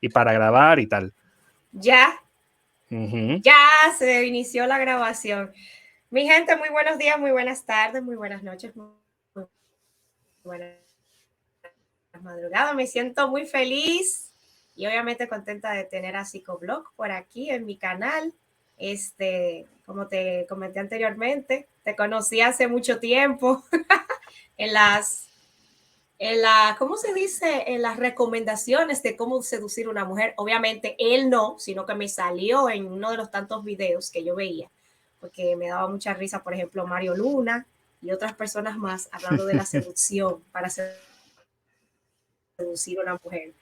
y para grabar y tal. Ya, Ujú. ya se inició la grabación. Mi gente, muy buenos días, muy buenas tardes, muy buenas noches, muy buenas madrugadas. Me siento muy feliz y obviamente contenta de tener a Psicoblog por aquí en mi canal. Como te comenté anteriormente, te conocí hace mucho tiempo en ¿cómo se dice? En las recomendaciones de cómo seducir a una mujer. Obviamente él no, sino que me salió en uno de los tantos videos que yo veía, porque me daba mucha risa, por ejemplo, Mario Luna y otras personas más hablando de la seducción para seducir a una mujer.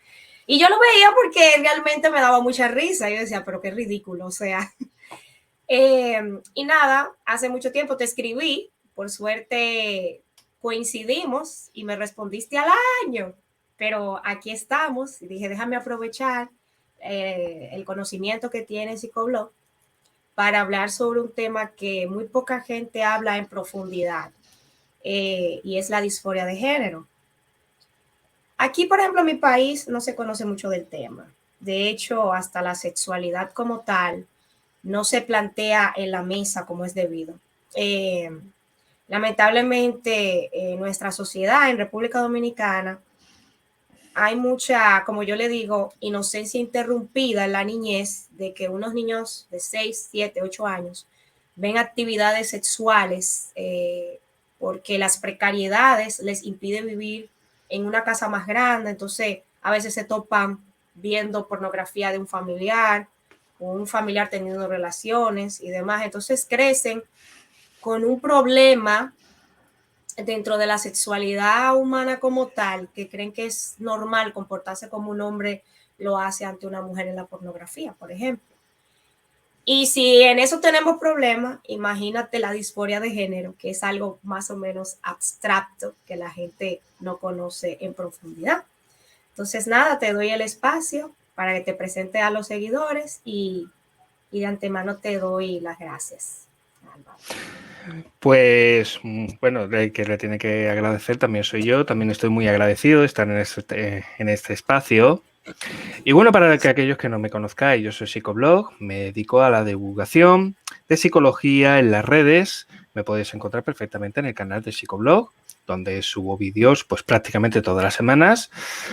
Y yo lo veía porque realmente me daba mucha risa. Yo decía, pero qué ridículo, o sea. Y nada, hace mucho tiempo te escribí, por suerte coincidimos y me respondiste al año, pero aquí estamos y dije, déjame aprovechar el conocimiento que tiene Psicoblog para hablar sobre un tema que muy poca gente habla en profundidad y es la disforia de género. Aquí, por ejemplo, en mi país no se conoce mucho del tema. De hecho, hasta la sexualidad como tal no se plantea en la mesa como es debido. Eh, Lamentablemente, en nuestra sociedad, en República Dominicana, hay mucha, como yo le digo, inocencia interrumpida en la niñez de que unos niños de 6, 7, 8 años ven actividades sexuales porque las precariedades les impiden vivir en una casa más grande, entonces a veces se topan viendo pornografía de un familiar teniendo relaciones y demás, entonces crecen con un problema dentro de la sexualidad humana como tal, que creen que es normal comportarse como un hombre lo hace ante una mujer en la pornografía, por ejemplo. Y si en eso tenemos problemas, imagínate la disforia de género, que es algo más o menos abstracto que la gente no conoce en profundidad. Entonces, nada, te doy el espacio para que te presente a los seguidores y de antemano te doy las gracias, Álvaro. Pues bueno, el que le tiene que agradecer también soy yo, también estoy muy agradecido de estar en este espacio. Y bueno, para que aquellos que no me conozcáis, yo soy Psicoblog, me dedico a la divulgación de psicología en las redes. Me podéis encontrar perfectamente en el canal de Psicoblog, donde subo vídeos pues prácticamente todas las semanas,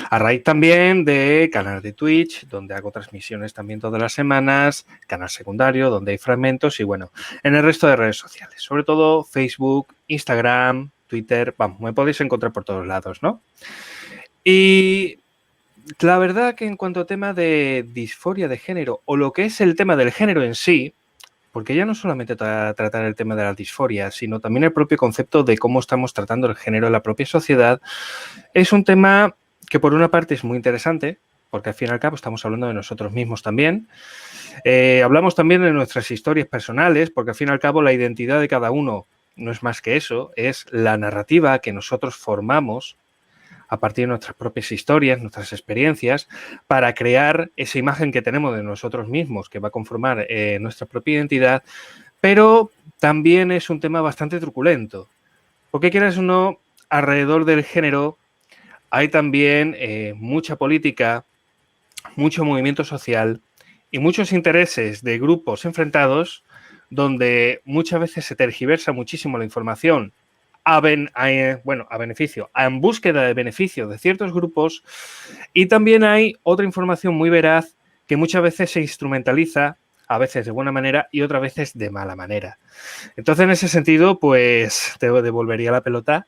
a raíz también de canal de Twitch, donde hago transmisiones también todas las semanas, canal secundario, donde hay fragmentos y bueno, en el resto de redes sociales, sobre todo Facebook, Instagram, Twitter, vamos, me podéis encontrar por todos lados, ¿no? Y la verdad que en cuanto a tema de disforia de género o lo que es el tema del género en sí, porque ya no solamente tratar el tema de la disforia, sino también el propio concepto de cómo estamos tratando el género en la propia sociedad, es un tema que por una parte es muy interesante, porque al fin y al cabo estamos hablando de nosotros mismos también. Hablamos también de nuestras historias personales, porque al fin y al cabo la identidad de cada uno no es más que eso, es la narrativa que nosotros formamos a partir de nuestras propias historias, nuestras experiencias, para crear esa imagen que tenemos de nosotros mismos, que va a conformar nuestra propia identidad, pero también es un tema bastante truculento, porque quieras o no, alrededor del género hay también mucha política, mucho movimiento social y muchos intereses de grupos enfrentados donde muchas veces se tergiversa muchísimo la información en búsqueda de beneficio de ciertos grupos, y también hay otra información muy veraz que muchas veces se instrumentaliza, a veces de buena manera y otras veces de mala manera. Entonces, en ese sentido, pues te devolvería la pelota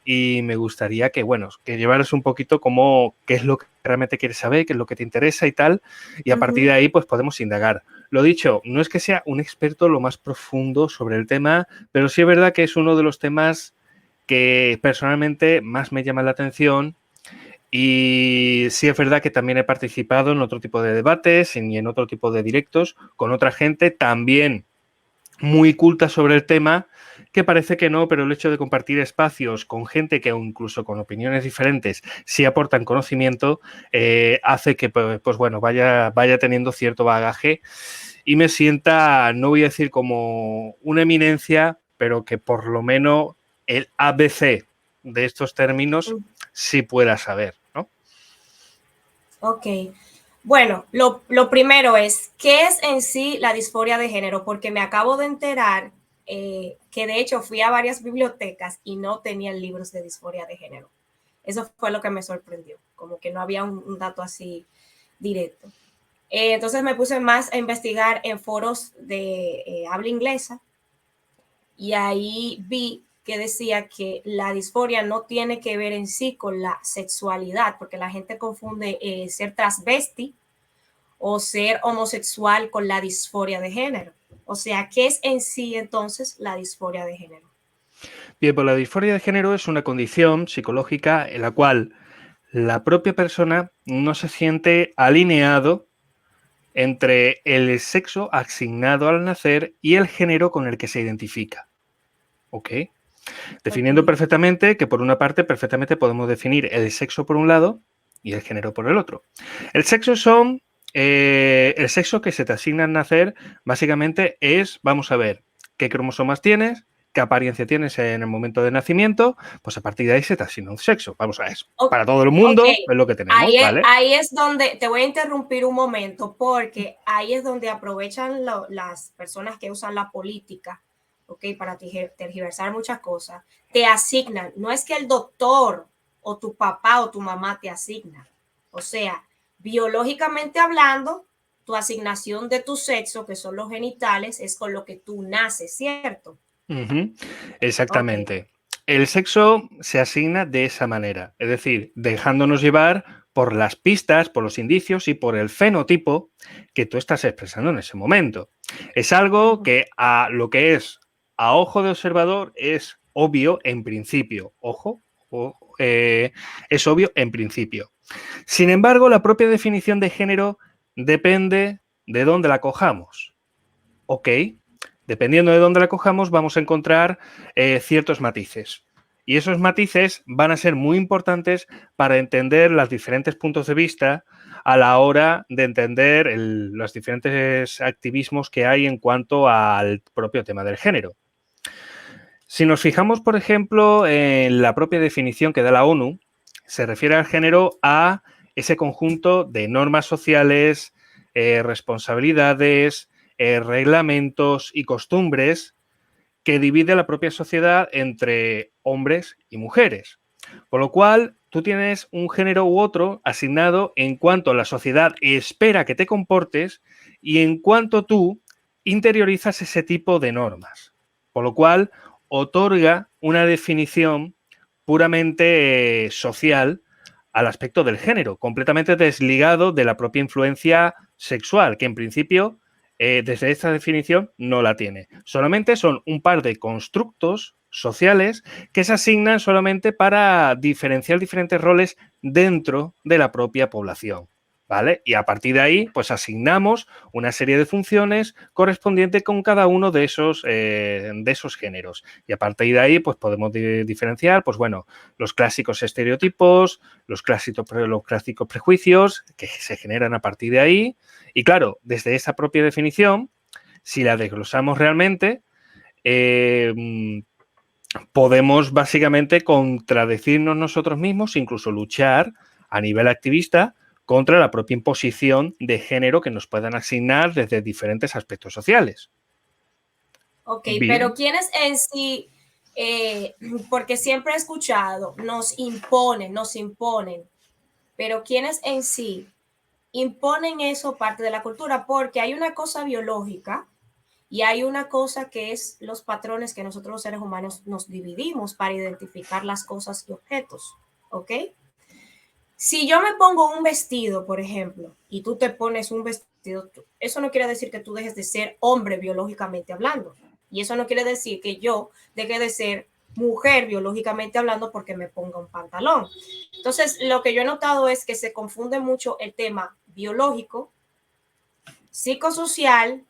y me gustaría que, bueno, que llevaras un poquito como qué es lo que realmente quieres saber, qué es lo que te interesa y tal, y a partir de ahí pues podemos indagar. Lo dicho, no es que sea un experto lo más profundo sobre el tema, pero sí es verdad que es uno de los temas que personalmente más me llama la atención, y sí es verdad que también he participado en otro tipo de debates y en otro tipo de directos con otra gente también muy culta sobre el tema, que parece que no, pero el hecho de compartir espacios con gente que incluso con opiniones diferentes sí aportan conocimiento, hace que pues bueno, vaya teniendo cierto bagaje y me sienta, no voy a decir como una eminencia, pero que por lo menos el ABC de estos términos sí pueda saber, ¿no? Ok. Bueno, lo primero es, ¿qué es en sí la disforia de género? Porque me acabo de enterar que de hecho fui a varias bibliotecas y no tenían libros de disforia de género. Eso fue lo que me sorprendió, como que no había un dato así directo. Entonces me puse más a investigar en foros de habla inglesa y ahí vi que decía que la disforia no tiene que ver en sí con la sexualidad, porque la gente confunde ser transvesti o ser homosexual con la disforia de género. O sea, ¿qué es en sí entonces la disforia de género? Bien, pues la disforia de género es una condición psicológica en la cual la propia persona no se siente alineado entre el sexo asignado al nacer y el género con el que se identifica. ¿Ok? Definiendo Okay. perfectamente que por una parte perfectamente podemos definir el sexo por un lado y el género por el otro. El sexo son el sexo que se te asigna al nacer básicamente es, vamos a ver, qué cromosomas tienes, qué apariencia tienes en el momento de nacimiento, pues a partir de ahí se te asigna un sexo. Vamos a eso. Para todo el Ok, mundo es lo que tenemos, ¿vale? ahí es donde te voy a interrumpir un momento, porque ahí es donde aprovechan las personas que usan la política, ok, para tergiversar muchas cosas. Te asignan, no es que el doctor o tu papá o tu mamá te asignan. O sea, biológicamente hablando, tu asignación de tu sexo, que son los genitales, es con lo que tú naces, ¿cierto? Ujú, Ok. exactamente. El sexo se asigna de esa manera, es decir, dejándonos llevar por las pistas, por los indicios y por el fenotipo que tú estás expresando en ese momento. Es algo que a lo que es a ojo de observador es obvio en principio. Ojo, es obvio en principio. Sin embargo, la propia definición de género depende de dónde la cojamos. ¿Ok? Dependiendo de dónde la cojamos, vamos a encontrar ciertos matices. Y esos matices van a ser muy importantes para entender los diferentes puntos de vista a la hora de entender los diferentes activismos que hay en cuanto al propio tema del género. Si nos fijamos, por ejemplo, en la propia definición que da la ONU, se refiere al género a ese conjunto de normas sociales, responsabilidades, reglamentos y costumbres que divide la propia sociedad entre hombres y mujeres. Por lo cual, tú tienes un género u otro asignado en cuanto la sociedad espera que te comportes y en cuanto tú interiorizas ese tipo de normas. Por lo cual, otorga una definición puramente social al aspecto del género, completamente desligado de la propia influencia sexual, que en principio desde esta definición no la tiene. Solamente son un par de constructos sociales que se asignan solamente para diferenciar diferentes roles dentro de la propia población. ¿Vale? Y a partir de ahí, pues asignamos una serie de funciones correspondientes con cada uno de esos géneros. Y a partir de ahí, pues podemos diferenciar, pues bueno, los clásicos estereotipos, los clásicos prejuicios que se generan a partir de ahí. Y claro, desde esa propia definición, si la desglosamos realmente, podemos básicamente contradecirnos nosotros mismos, incluso luchar a nivel activista contra la propia imposición de género que nos puedan asignar desde diferentes aspectos sociales. Ok, pero Bien. ¿quiénes en sí, porque siempre he escuchado, nos imponen, pero ¿quiénes en sí imponen eso parte de la cultura? Porque hay una cosa biológica y hay una cosa que es los patrones que nosotros los seres humanos nos dividimos para identificar las cosas y objetos, ¿ok? Si yo me pongo un vestido, por ejemplo, y tú te pones un vestido, eso no quiere decir que tú dejes de ser hombre biológicamente hablando. Y eso no quiere decir que yo deje de ser mujer biológicamente hablando porque me ponga un pantalón. Entonces, lo que yo he notado es que se confunde mucho el tema biológico, psicosocial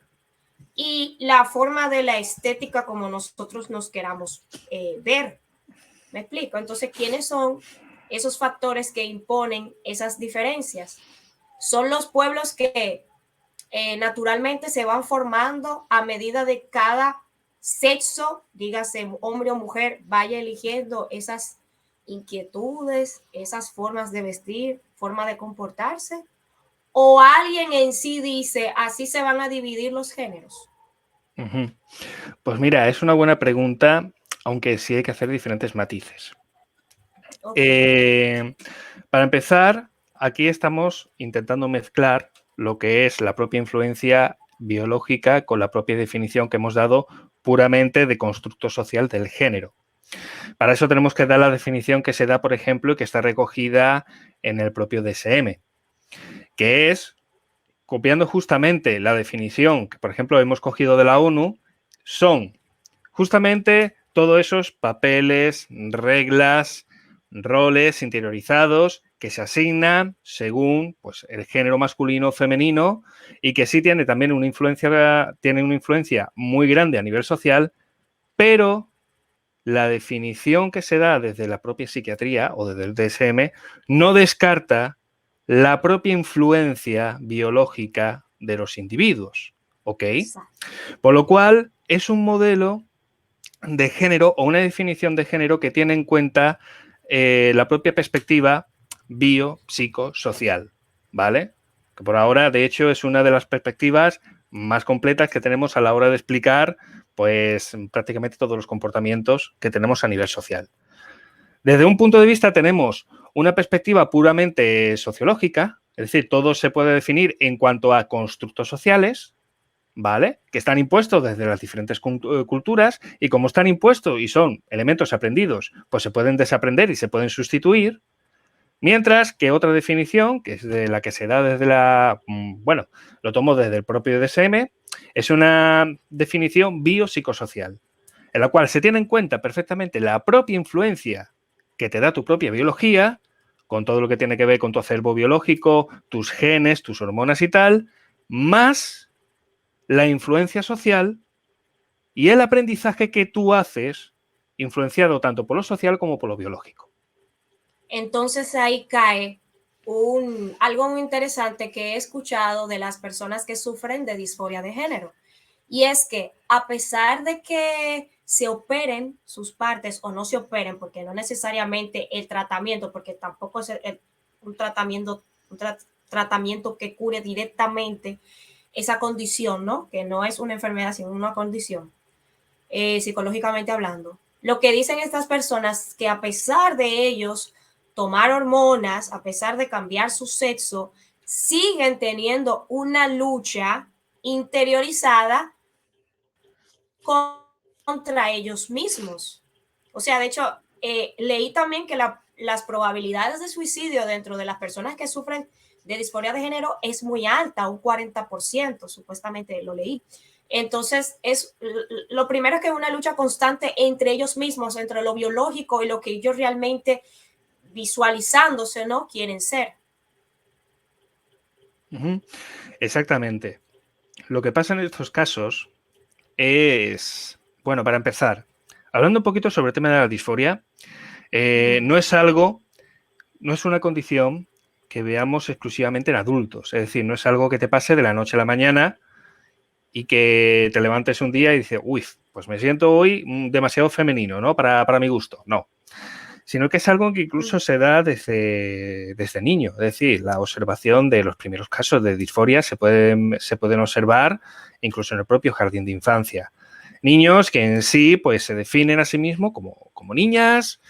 y la forma de la estética como nosotros nos queramos ver. ¿Me explico? Entonces, ¿quiénes son esos factores que imponen esas diferencias? Son los pueblos que naturalmente se van formando a medida de cada sexo, dígase hombre o mujer, vaya eligiendo esas inquietudes, esas formas de vestir, forma de comportarse, ¿O alguien en sí dice, así se van a dividir los géneros? Ujú. Pues mira, es una buena pregunta, aunque sí hay que hacer diferentes matices. Ok, Para empezar, aquí estamos intentando mezclar lo que es la propia influencia biológica con la propia definición que hemos dado puramente de constructo social del género. Para eso tenemos que dar la definición que se da, por ejemplo, y que está recogida en el propio DSM, que es, copiando justamente la definición que, por ejemplo, hemos cogido de la ONU, son justamente todos esos papeles, reglas, roles interiorizados que se asignan según pues, el género masculino o femenino y que sí tiene una influencia muy grande a nivel social, pero la definición que se da desde la propia psiquiatría o desde el DSM no descarta la propia influencia biológica de los individuos, ¿ok? exacto. Por lo cual es un modelo de género o una definición de género que tiene en cuenta la propia perspectiva biopsicosocial, ¿vale? Que por ahora, de hecho, es una de las perspectivas más completas que tenemos a la hora de explicar, pues, prácticamente todos los comportamientos que tenemos a nivel social. Desde un punto de vista tenemos una perspectiva puramente sociológica, es decir, todo se puede definir en cuanto a constructos sociales, ¿vale? Que están impuestos desde las diferentes culturas y como están impuestos y son elementos aprendidos, pues se pueden desaprender y se pueden sustituir. Mientras que otra definición, que es de la que se da desde bueno, lo tomo desde el propio DSM, es una definición biopsicosocial, en la cual se tiene en cuenta perfectamente la propia influencia que te da tu propia biología, con todo lo que tiene que ver con tu acervo biológico, tus genes, tus hormonas y tal, más la influencia social y el aprendizaje que tú haces, influenciado tanto por lo social como por lo biológico. Entonces ahí cae algo muy interesante que he escuchado de las personas que sufren de disforia de género. Y es que a pesar de que se operen sus partes o no se operen, porque no necesariamente el tratamiento, porque tampoco es un tratamiento, tratamiento que cure directamente esa condición, ¿no? Que no es una enfermedad, sino una condición, psicológicamente hablando. Lo que dicen estas personas que a pesar de ellos tomar hormonas, a pesar de cambiar su sexo, siguen teniendo una lucha interiorizada contra ellos mismos. O sea, de hecho, leí también que las probabilidades de suicidio dentro de las personas que sufren de disforia de género es muy alta, un 40%, supuestamente lo leí. Entonces, lo primero es que es una lucha constante entre ellos mismos, entre lo biológico y lo que ellos realmente visualizándose, ¿no? Quieren ser. Exactamente. Lo que pasa en estos casos es, bueno, para empezar, hablando un poquito sobre el tema de la disforia, no es algo, no es una condición que veamos exclusivamente en adultos, es decir, no es algo que te pase de la noche a la mañana y que te levantes un día y dices, uy, pues me siento hoy demasiado femenino, ¿no? Para mi gusto. No. Sino que es algo que incluso se da desde niño. Es decir, la observación de los primeros casos de disforia se pueden observar incluso en el propio jardín de infancia. Niños que en sí pues, se definen a sí mismos como niñas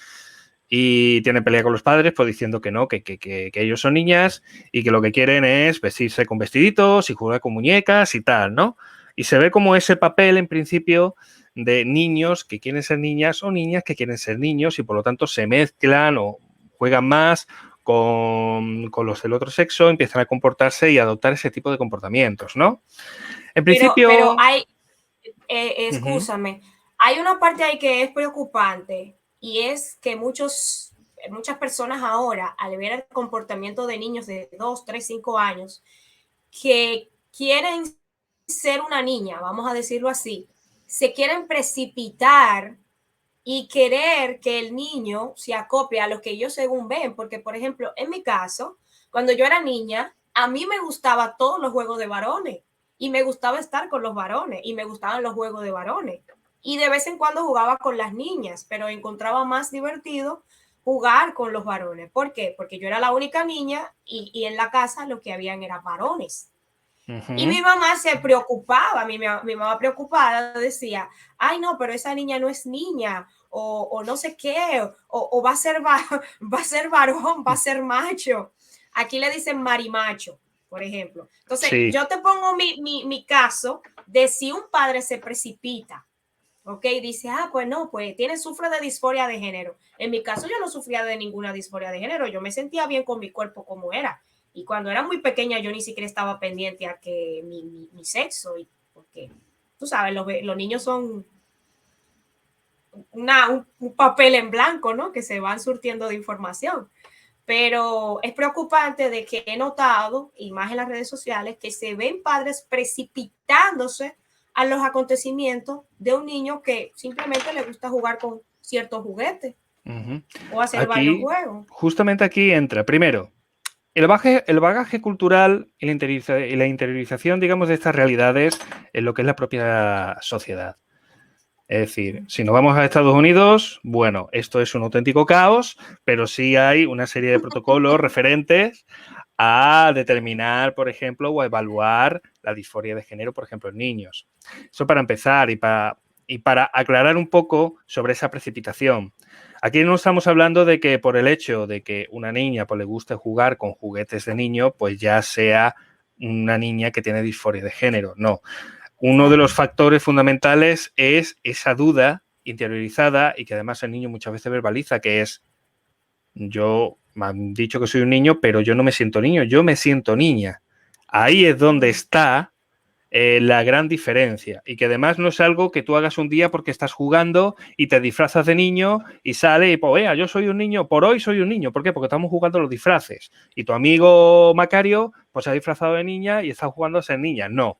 y tienen pelea con los padres pues, diciendo que no, que ellos son niñas y que lo que quieren es vestirse con vestiditos y jugar con muñecas y tal, ¿no? Y se ve como ese papel, en principio, de niños que quieren ser niñas o niñas que quieren ser niños y por lo tanto se mezclan o juegan más con los del otro sexo, empiezan a comportarse y a adoptar ese tipo de comportamientos, ¿no? En Pero principio... hay, Uh-huh. excúsame, hay una parte ahí que es preocupante y es que muchas personas ahora, al ver el comportamiento de niños de 2, 3, 5 años, que quieren ser una niña, vamos a decirlo así, se quieren precipitar y querer que el niño se acopie a lo que ellos según ven, porque por ejemplo, en mi caso, cuando yo era niña, a mí me gustaba todos los juegos de varones y me gustaba estar con los varones y me gustaban los juegos de varones y de vez en cuando jugaba con las niñas, pero encontraba más divertido jugar con los varones. ¿Por qué? Porque yo era la única niña y en la casa lo que habían eran varones. Y mi mamá se preocupaba, mi mamá preocupada decía, ay no, pero esa niña no es niña, o no sé qué, o va a ser varón, va a ser macho. Aquí le dicen marimacho, por ejemplo. Entonces, Sí. yo te pongo mi caso de si un padre se precipita, ¿ok? Dice, pues no, pues sufre de disforia de género. En mi caso yo no sufría de ninguna disforia de género, yo me sentía bien con mi cuerpo como era. Y cuando era muy pequeña yo ni siquiera estaba pendiente a que mi sexo, porque tú sabes, los niños son un papel en blanco, ¿no? Que se van surtiendo de información. Pero es preocupante de que he notado, y más en las redes sociales, que se ven padres precipitándose a los acontecimientos de un niño que simplemente le gusta jugar con ciertos juguetes o hacer varios juegos. Justamente aquí entra, primero, el bagaje cultural y la interiorización, digamos, de estas realidades en lo que es la propia sociedad. Es decir, si nos vamos a Estados Unidos, bueno, esto es un auténtico caos, pero sí hay una serie de protocolos referentes a determinar, por ejemplo, o a evaluar la disforia de género, por ejemplo, en niños. Eso para empezar y para aclarar un poco sobre esa precipitación. Aquí no estamos hablando de que por el hecho de que una niña pues, le guste jugar con juguetes de niño, pues ya sea una niña que tiene disforia de género. No. Uno de los factores fundamentales es esa duda interiorizada y que además el niño muchas veces verbaliza, que es yo me han dicho que soy un niño, pero yo no me siento niño, yo me siento niña. Ahí es donde está la gran diferencia y que además no es algo que tú hagas un día porque estás jugando y te disfrazas de niño y sale y pues, yo soy un niño, por hoy soy un niño. ¿Por qué? Porque estamos jugando los disfraces y tu amigo Macario pues se ha disfrazado de niña y está jugando a ser niña. No,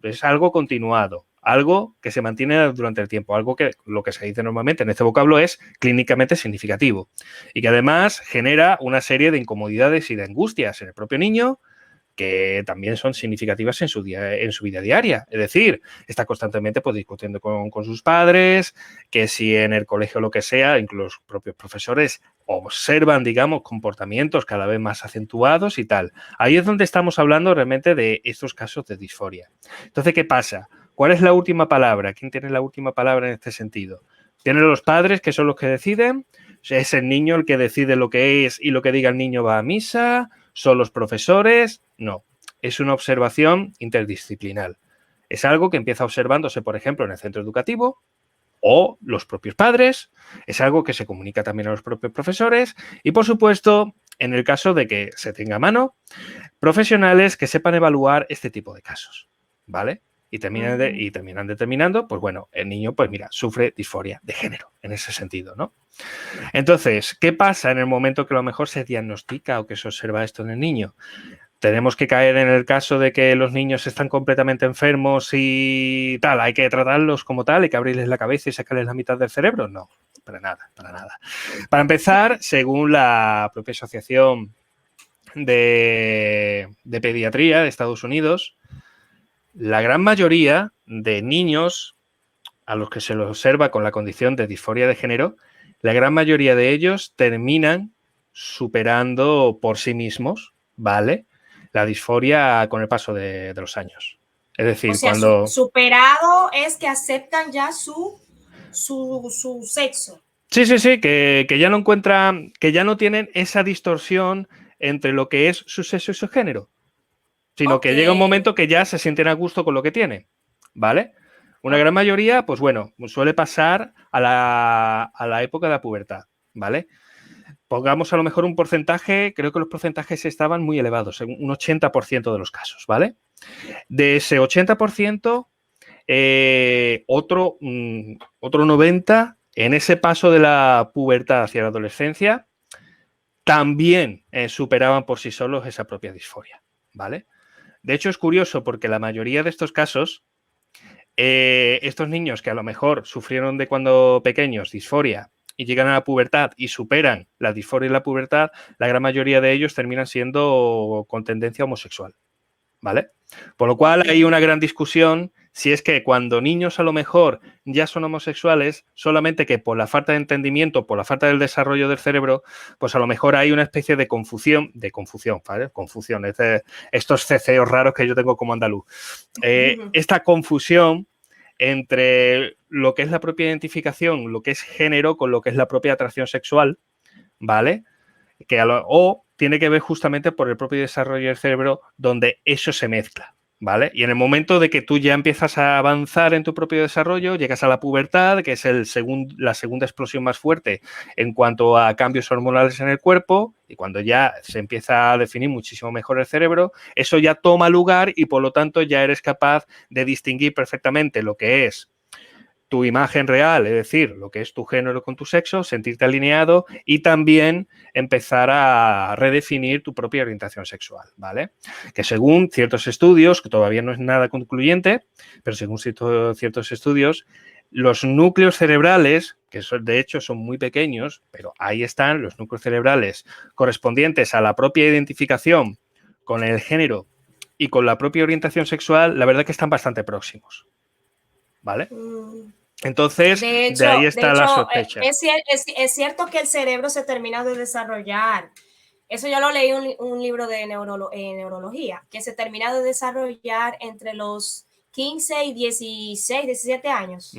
es algo continuado, algo que se mantiene durante el tiempo, algo que lo que se dice normalmente en este vocablo es clínicamente significativo y que además genera una serie de incomodidades y de angustias en el propio niño que también son significativas en su vida diaria. Es decir, está constantemente pues, discutiendo con sus padres, que si en el colegio o lo que sea, incluso los propios profesores observan, digamos, comportamientos cada vez más acentuados y tal. Ahí es donde estamos hablando realmente de estos casos de disforia. Entonces, ¿qué pasa? ¿Cuál es la última palabra? ¿Quién tiene la última palabra en este sentido? ¿Tienen los padres, que son los que deciden? ¿Es el niño el que decide lo que es y lo que diga el niño va a misa? ¿Son los profesores? No, es una observación interdisciplinar. Es algo que empieza observándose, por ejemplo, en el centro educativo o los propios padres. Es algo que se comunica también a los propios profesores y, por supuesto, en el caso de que se tenga a mano, profesionales que sepan evaluar este tipo de casos, ¿vale? Y terminan determinando, pues bueno, el niño, pues mira, sufre disforia de género en ese sentido, ¿no? Entonces, ¿qué pasa en el momento que a lo mejor se diagnostica o que se observa esto en el niño? ¿Tenemos que caer en el caso de que los niños están completamente enfermos y tal? ¿Hay que tratarlos como tal? ¿Hay que abrirles la cabeza y sacarles la mitad del cerebro? No, para nada, para nada. Para empezar, según la propia Asociación de Pediatría de Estados Unidos, la gran mayoría de niños a los que se los observa con la condición de disforia de género, la gran mayoría de ellos terminan superando por sí mismos, ¿vale? La disforia con el paso de los años. Es decir, o sea, cuando... superado es que aceptan ya su sexo. Sí, que ya no encuentran, que ya no tienen esa distorsión entre lo que es su sexo y su género, sino que llega un momento que ya se sienten a gusto con lo que tienen, ¿vale? Una gran mayoría, pues bueno, suele pasar a la época de la pubertad, ¿vale? Pongamos a lo mejor un porcentaje, creo que los porcentajes estaban muy elevados, un 80% de los casos, ¿vale? De ese 80%, otro 90% en ese paso de la pubertad hacia la adolescencia también superaban por sí solos esa propia disforia, ¿vale? De hecho, es curioso porque la mayoría de estos casos, estos niños que a lo mejor sufrieron de cuando pequeños disforia y llegan a la pubertad y superan la disforia y la pubertad, la gran mayoría de ellos terminan siendo con tendencia homosexual, ¿vale? Por lo cual hay una gran discusión si es que cuando niños a lo mejor ya son homosexuales, solamente que por la falta de entendimiento, por la falta del desarrollo del cerebro, pues a lo mejor hay una especie de confusión, ¿vale? Confusión, es de estos ceceos raros que yo tengo como andaluz. Esta confusión entre lo que es la propia identificación, lo que es género, con lo que es la propia atracción sexual, ¿vale? O tiene que ver justamente por el propio desarrollo del cerebro donde eso se mezcla, ¿vale? Y en el momento de que tú ya empiezas a avanzar en tu propio desarrollo, llegas a la pubertad, que es la segunda explosión más fuerte en cuanto a cambios hormonales en el cuerpo, y cuando ya se empieza a definir muchísimo mejor el cerebro, eso ya toma lugar y por lo tanto ya eres capaz de distinguir perfectamente lo que es tu imagen real, es decir, lo que es tu género con tu sexo, sentirte alineado y también empezar a redefinir tu propia orientación sexual, ¿vale? Que según ciertos estudios, que todavía no es nada concluyente, pero según ciertos estudios, los núcleos cerebrales, que de hecho son muy pequeños, pero ahí están los núcleos cerebrales correspondientes a la propia identificación con el género y con la propia orientación sexual, la verdad que están bastante próximos. ¿Vale? Entonces, de ahí está la sospecha. Es cierto que el cerebro se termina de desarrollar. Eso yo lo leí en un libro de neurología, que se termina de desarrollar entre los 15 y 16, 17 años.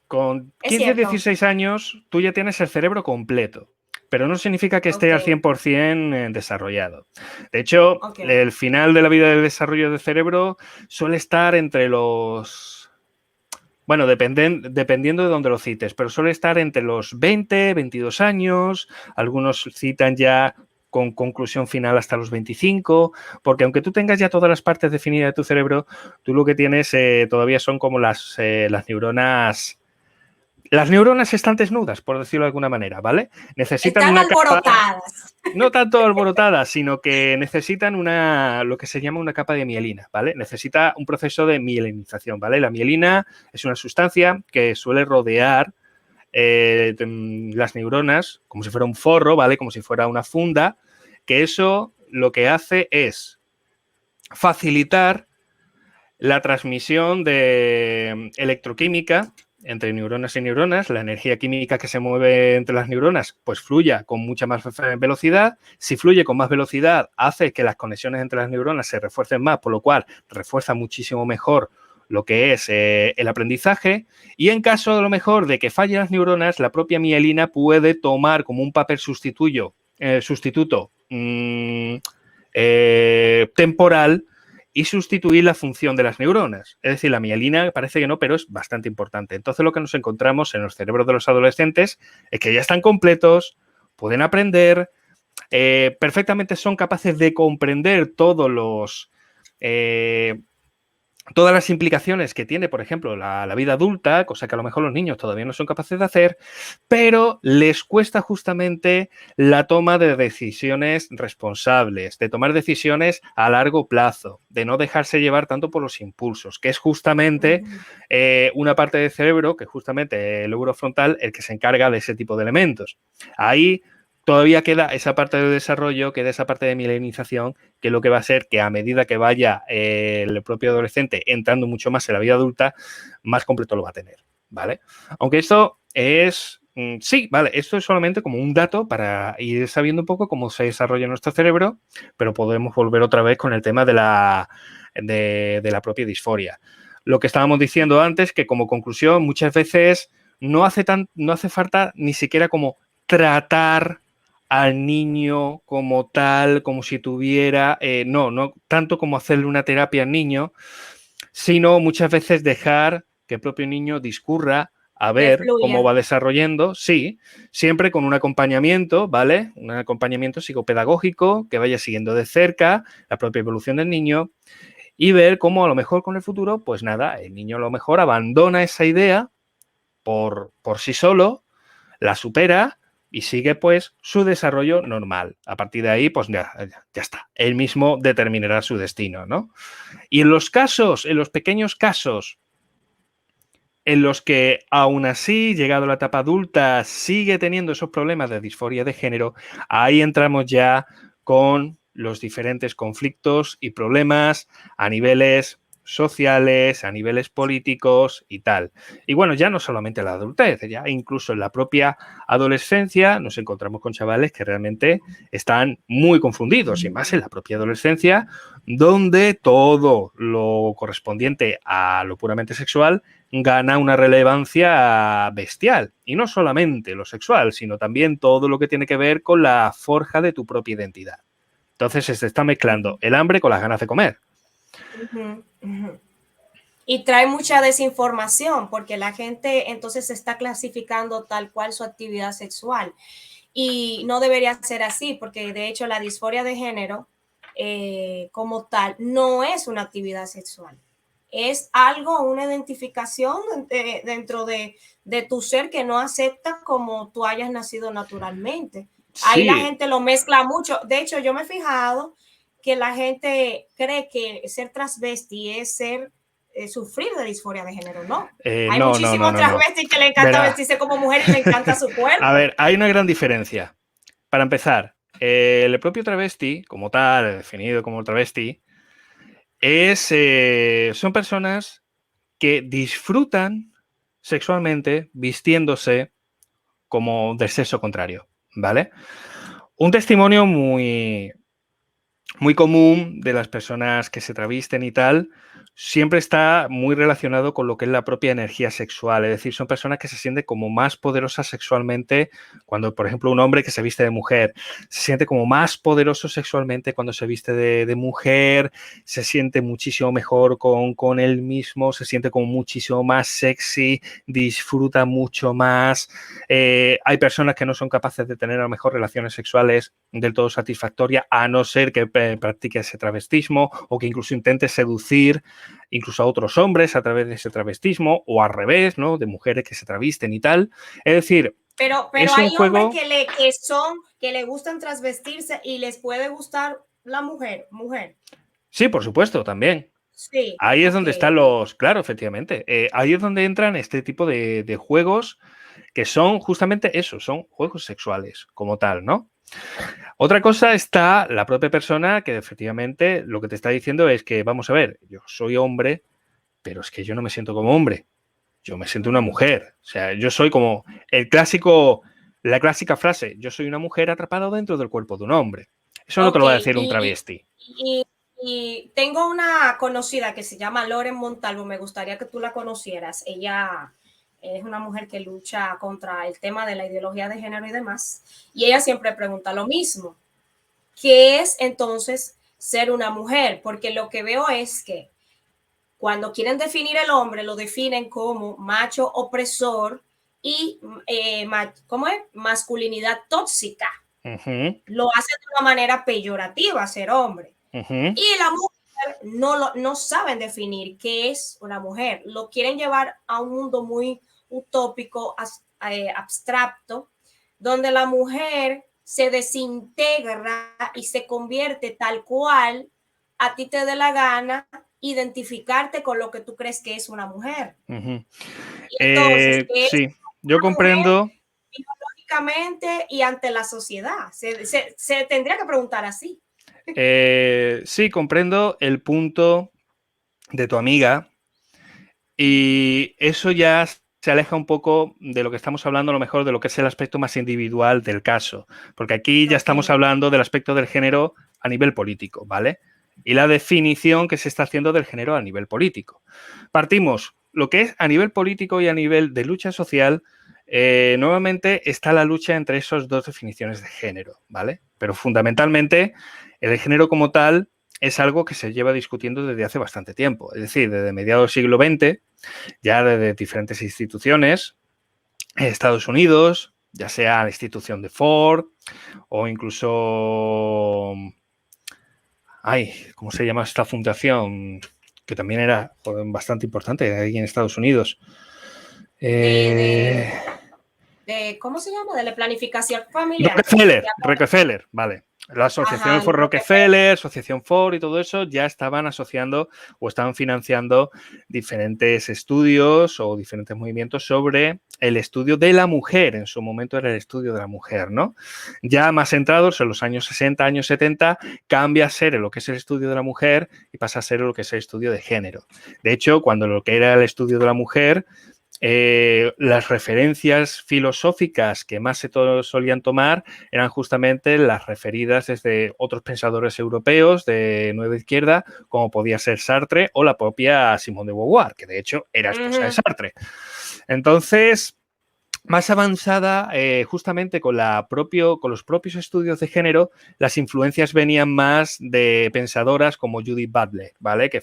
Con 15, 16 años, tú ya tienes el cerebro completo, pero no significa que esté al 100% desarrollado. De hecho, el final de la vida del desarrollo del cerebro suele estar entre los... Bueno, dependiendo de dónde lo cites, pero suele estar entre los 20, 22 años, algunos citan ya con conclusión final hasta los 25, porque aunque tú tengas ya todas las partes definidas de tu cerebro, tú lo que tienes todavía son como las neuronas... Las neuronas están desnudas, por decirlo de alguna manera, ¿vale? Necesitan están alborotadas. No tanto alborotadas, sino que necesitan lo que se llama una capa de mielina, ¿vale? Necesita un proceso de mielinización, ¿vale? La mielina es una sustancia que suele rodear las neuronas como si fuera un forro, ¿vale? Como si fuera una funda, que eso lo que hace es facilitar la transmisión de electroquímica entre neuronas y neuronas, la energía química que se mueve entre las neuronas, pues fluya con mucha más velocidad. Si fluye con más velocidad, hace que las conexiones entre las neuronas se refuercen más, por lo cual refuerza muchísimo mejor lo que es el aprendizaje. Y en caso de lo mejor de que fallen las neuronas, la propia mielina puede tomar como un papel sustituto temporal y sustituir la función de las neuronas. Es decir, la mielina parece que no, pero es bastante importante. Entonces, lo que nos encontramos en los cerebros de los adolescentes es que ya están completos, pueden aprender, perfectamente son capaces de comprender todas las implicaciones que tiene, por ejemplo, la vida adulta, cosa que a lo mejor los niños todavía no son capaces de hacer, pero les cuesta justamente la toma de decisiones responsables, de tomar decisiones a largo plazo, de no dejarse llevar tanto por los impulsos, que es justamente una parte del cerebro, que es justamente el lóbulo frontal, el que se encarga de ese tipo de elementos. Ahí todavía queda esa parte de desarrollo, queda esa parte de mielinización, que es lo que va a ser que a medida que vaya el propio adolescente entrando mucho más en la vida adulta, más completo lo va a tener, ¿vale? Aunque esto es... Sí, vale, esto es solamente como un dato para ir sabiendo un poco cómo se desarrolla nuestro cerebro, pero podemos volver otra vez con el tema de la propia disforia. Lo que estábamos diciendo antes, que como conclusión, muchas veces no hace falta ni siquiera como tratar al niño como tal, como si tuviera, no tanto como hacerle una terapia al niño, sino muchas veces dejar que el propio niño discurra a ver cómo va desarrollando, sí, siempre con un acompañamiento, ¿vale? Un acompañamiento psicopedagógico que vaya siguiendo de cerca la propia evolución del niño y ver cómo a lo mejor con el futuro, pues nada, el niño a lo mejor abandona esa idea por sí solo, la supera y sigue pues su desarrollo normal. A partir de ahí, pues ya está. Él mismo determinará su destino, ¿no? Y en los pequeños casos en los que aún así, llegado a la etapa adulta, sigue teniendo esos problemas de disforia de género, ahí entramos ya con los diferentes conflictos y problemas a niveles sociales, a niveles políticos y tal. Y bueno, ya no solamente en la adultez, ya incluso en la propia adolescencia nos encontramos con chavales que realmente están muy confundidos, y más en la propia adolescencia, donde todo lo correspondiente a lo puramente sexual gana una relevancia bestial. Y no solamente lo sexual, sino también todo lo que tiene que ver con la forja de tu propia identidad. Entonces se está mezclando el hambre con las ganas de comer. Y trae mucha desinformación porque la gente entonces se está clasificando tal cual su actividad sexual. Y no debería ser así porque de hecho la disforia de género como tal no es una actividad sexual. Es algo, una identificación dentro de tu ser que no acepta como tú hayas nacido naturalmente. Sí. Ahí la gente lo mezcla mucho. De hecho, yo me he fijado que la gente cree que ser transvesti es sufrir de disforia de género. No. Hay muchísimos transvestis que le encanta vestirse como mujer y le encanta su cuerpo. A ver, hay una gran diferencia. Para empezar, el propio travesti, como tal, definido como travesti, son personas que disfrutan sexualmente vistiéndose como del sexo contrario, ¿vale? Un testimonio muy común de las personas que se travisten y tal, siempre está muy relacionado con lo que es la propia energía sexual. Es decir, son personas que se sienten como más poderosas sexualmente cuando, por ejemplo, un hombre que se viste de mujer se siente como más poderoso sexualmente cuando se viste de mujer, se siente muchísimo mejor con él mismo, se siente como muchísimo más sexy, disfruta mucho más. Hay personas que no son capaces de tener a lo mejor relaciones sexuales del todo satisfactorias, a no ser que practique ese travestismo o que incluso intente seducir incluso a otros hombres a través de ese travestismo, o al revés, ¿no? De mujeres que se travisten y tal. Es decir, pero hay hombres que le gustan transvestirse y les puede gustar la mujer. Sí, por supuesto, también. Sí, ahí es donde están claro, efectivamente, ahí es donde entran este tipo de juegos que son justamente eso, son juegos sexuales como tal, ¿no? Otra cosa está la propia persona que efectivamente lo que te está diciendo es que, vamos a ver, yo soy hombre, pero es que yo no me siento como hombre, yo me siento una mujer. O sea, yo soy como la clásica frase, yo soy una mujer atrapada dentro del cuerpo de un hombre. Eso no te lo va a decir un travesti. Y tengo una conocida que se llama Loren Montalvo, me gustaría que tú la conocieras. Ella es una mujer que lucha contra el tema de la ideología de género y demás. Y ella siempre pregunta lo mismo. ¿Qué es entonces ser una mujer? Porque lo que veo es que cuando quieren definir el hombre, lo definen como macho opresor y ¿cómo es? Masculinidad tóxica. Lo hacen de una manera peyorativa ser hombre. Y la mujer no saben definir qué es una mujer. Lo quieren llevar a un mundo muy utópico, abstracto, donde la mujer se desintegra y se convierte tal cual a ti te dé la gana identificarte con lo que tú crees que es una mujer. Y entonces, sí, yo comprendo. Biológicamente y ante la sociedad. Se tendría que preguntar así. Sí, comprendo el punto de tu amiga y eso ya se aleja un poco de lo que estamos hablando, a lo mejor de lo que es el aspecto más individual del caso, porque aquí ya estamos hablando del aspecto del género a nivel político, ¿vale? Y la definición que se está haciendo del género a nivel político. Partimos, lo que es a nivel político y a nivel de lucha social, nuevamente está la lucha entre esas dos definiciones de género, ¿vale? Pero fundamentalmente el género como tal es algo que se lleva discutiendo desde hace bastante tiempo, es decir, desde mediados del siglo XX, ya desde diferentes instituciones, Estados Unidos, ya sea la institución de Ford o incluso, ¿cómo se llama esta fundación? Que también era bastante importante ahí en Estados Unidos. ¿Cómo se llama? De la planificación familiar. Rockefeller, vale. La asociación Ajá, Ford lo que fue. Rockefeller, asociación Ford y todo eso ya estaban asociando o estaban financiando diferentes estudios o diferentes movimientos sobre el estudio de la mujer. En su momento era el estudio de la mujer, ¿no? Ya más centrados en los años 60, años 70, cambia a ser lo que es el estudio de la mujer y pasa a ser lo que es el estudio de género. De hecho, cuando lo que era el estudio de la mujer, las referencias filosóficas que más se solían tomar eran justamente las referidas desde otros pensadores europeos de nueva izquierda, como podía ser Sartre o la propia Simone de Beauvoir, que de hecho era esposa de Sartre. Entonces, más avanzada, justamente con los propios estudios de género, las influencias venían más de pensadoras como Judith Butler, ¿vale? Que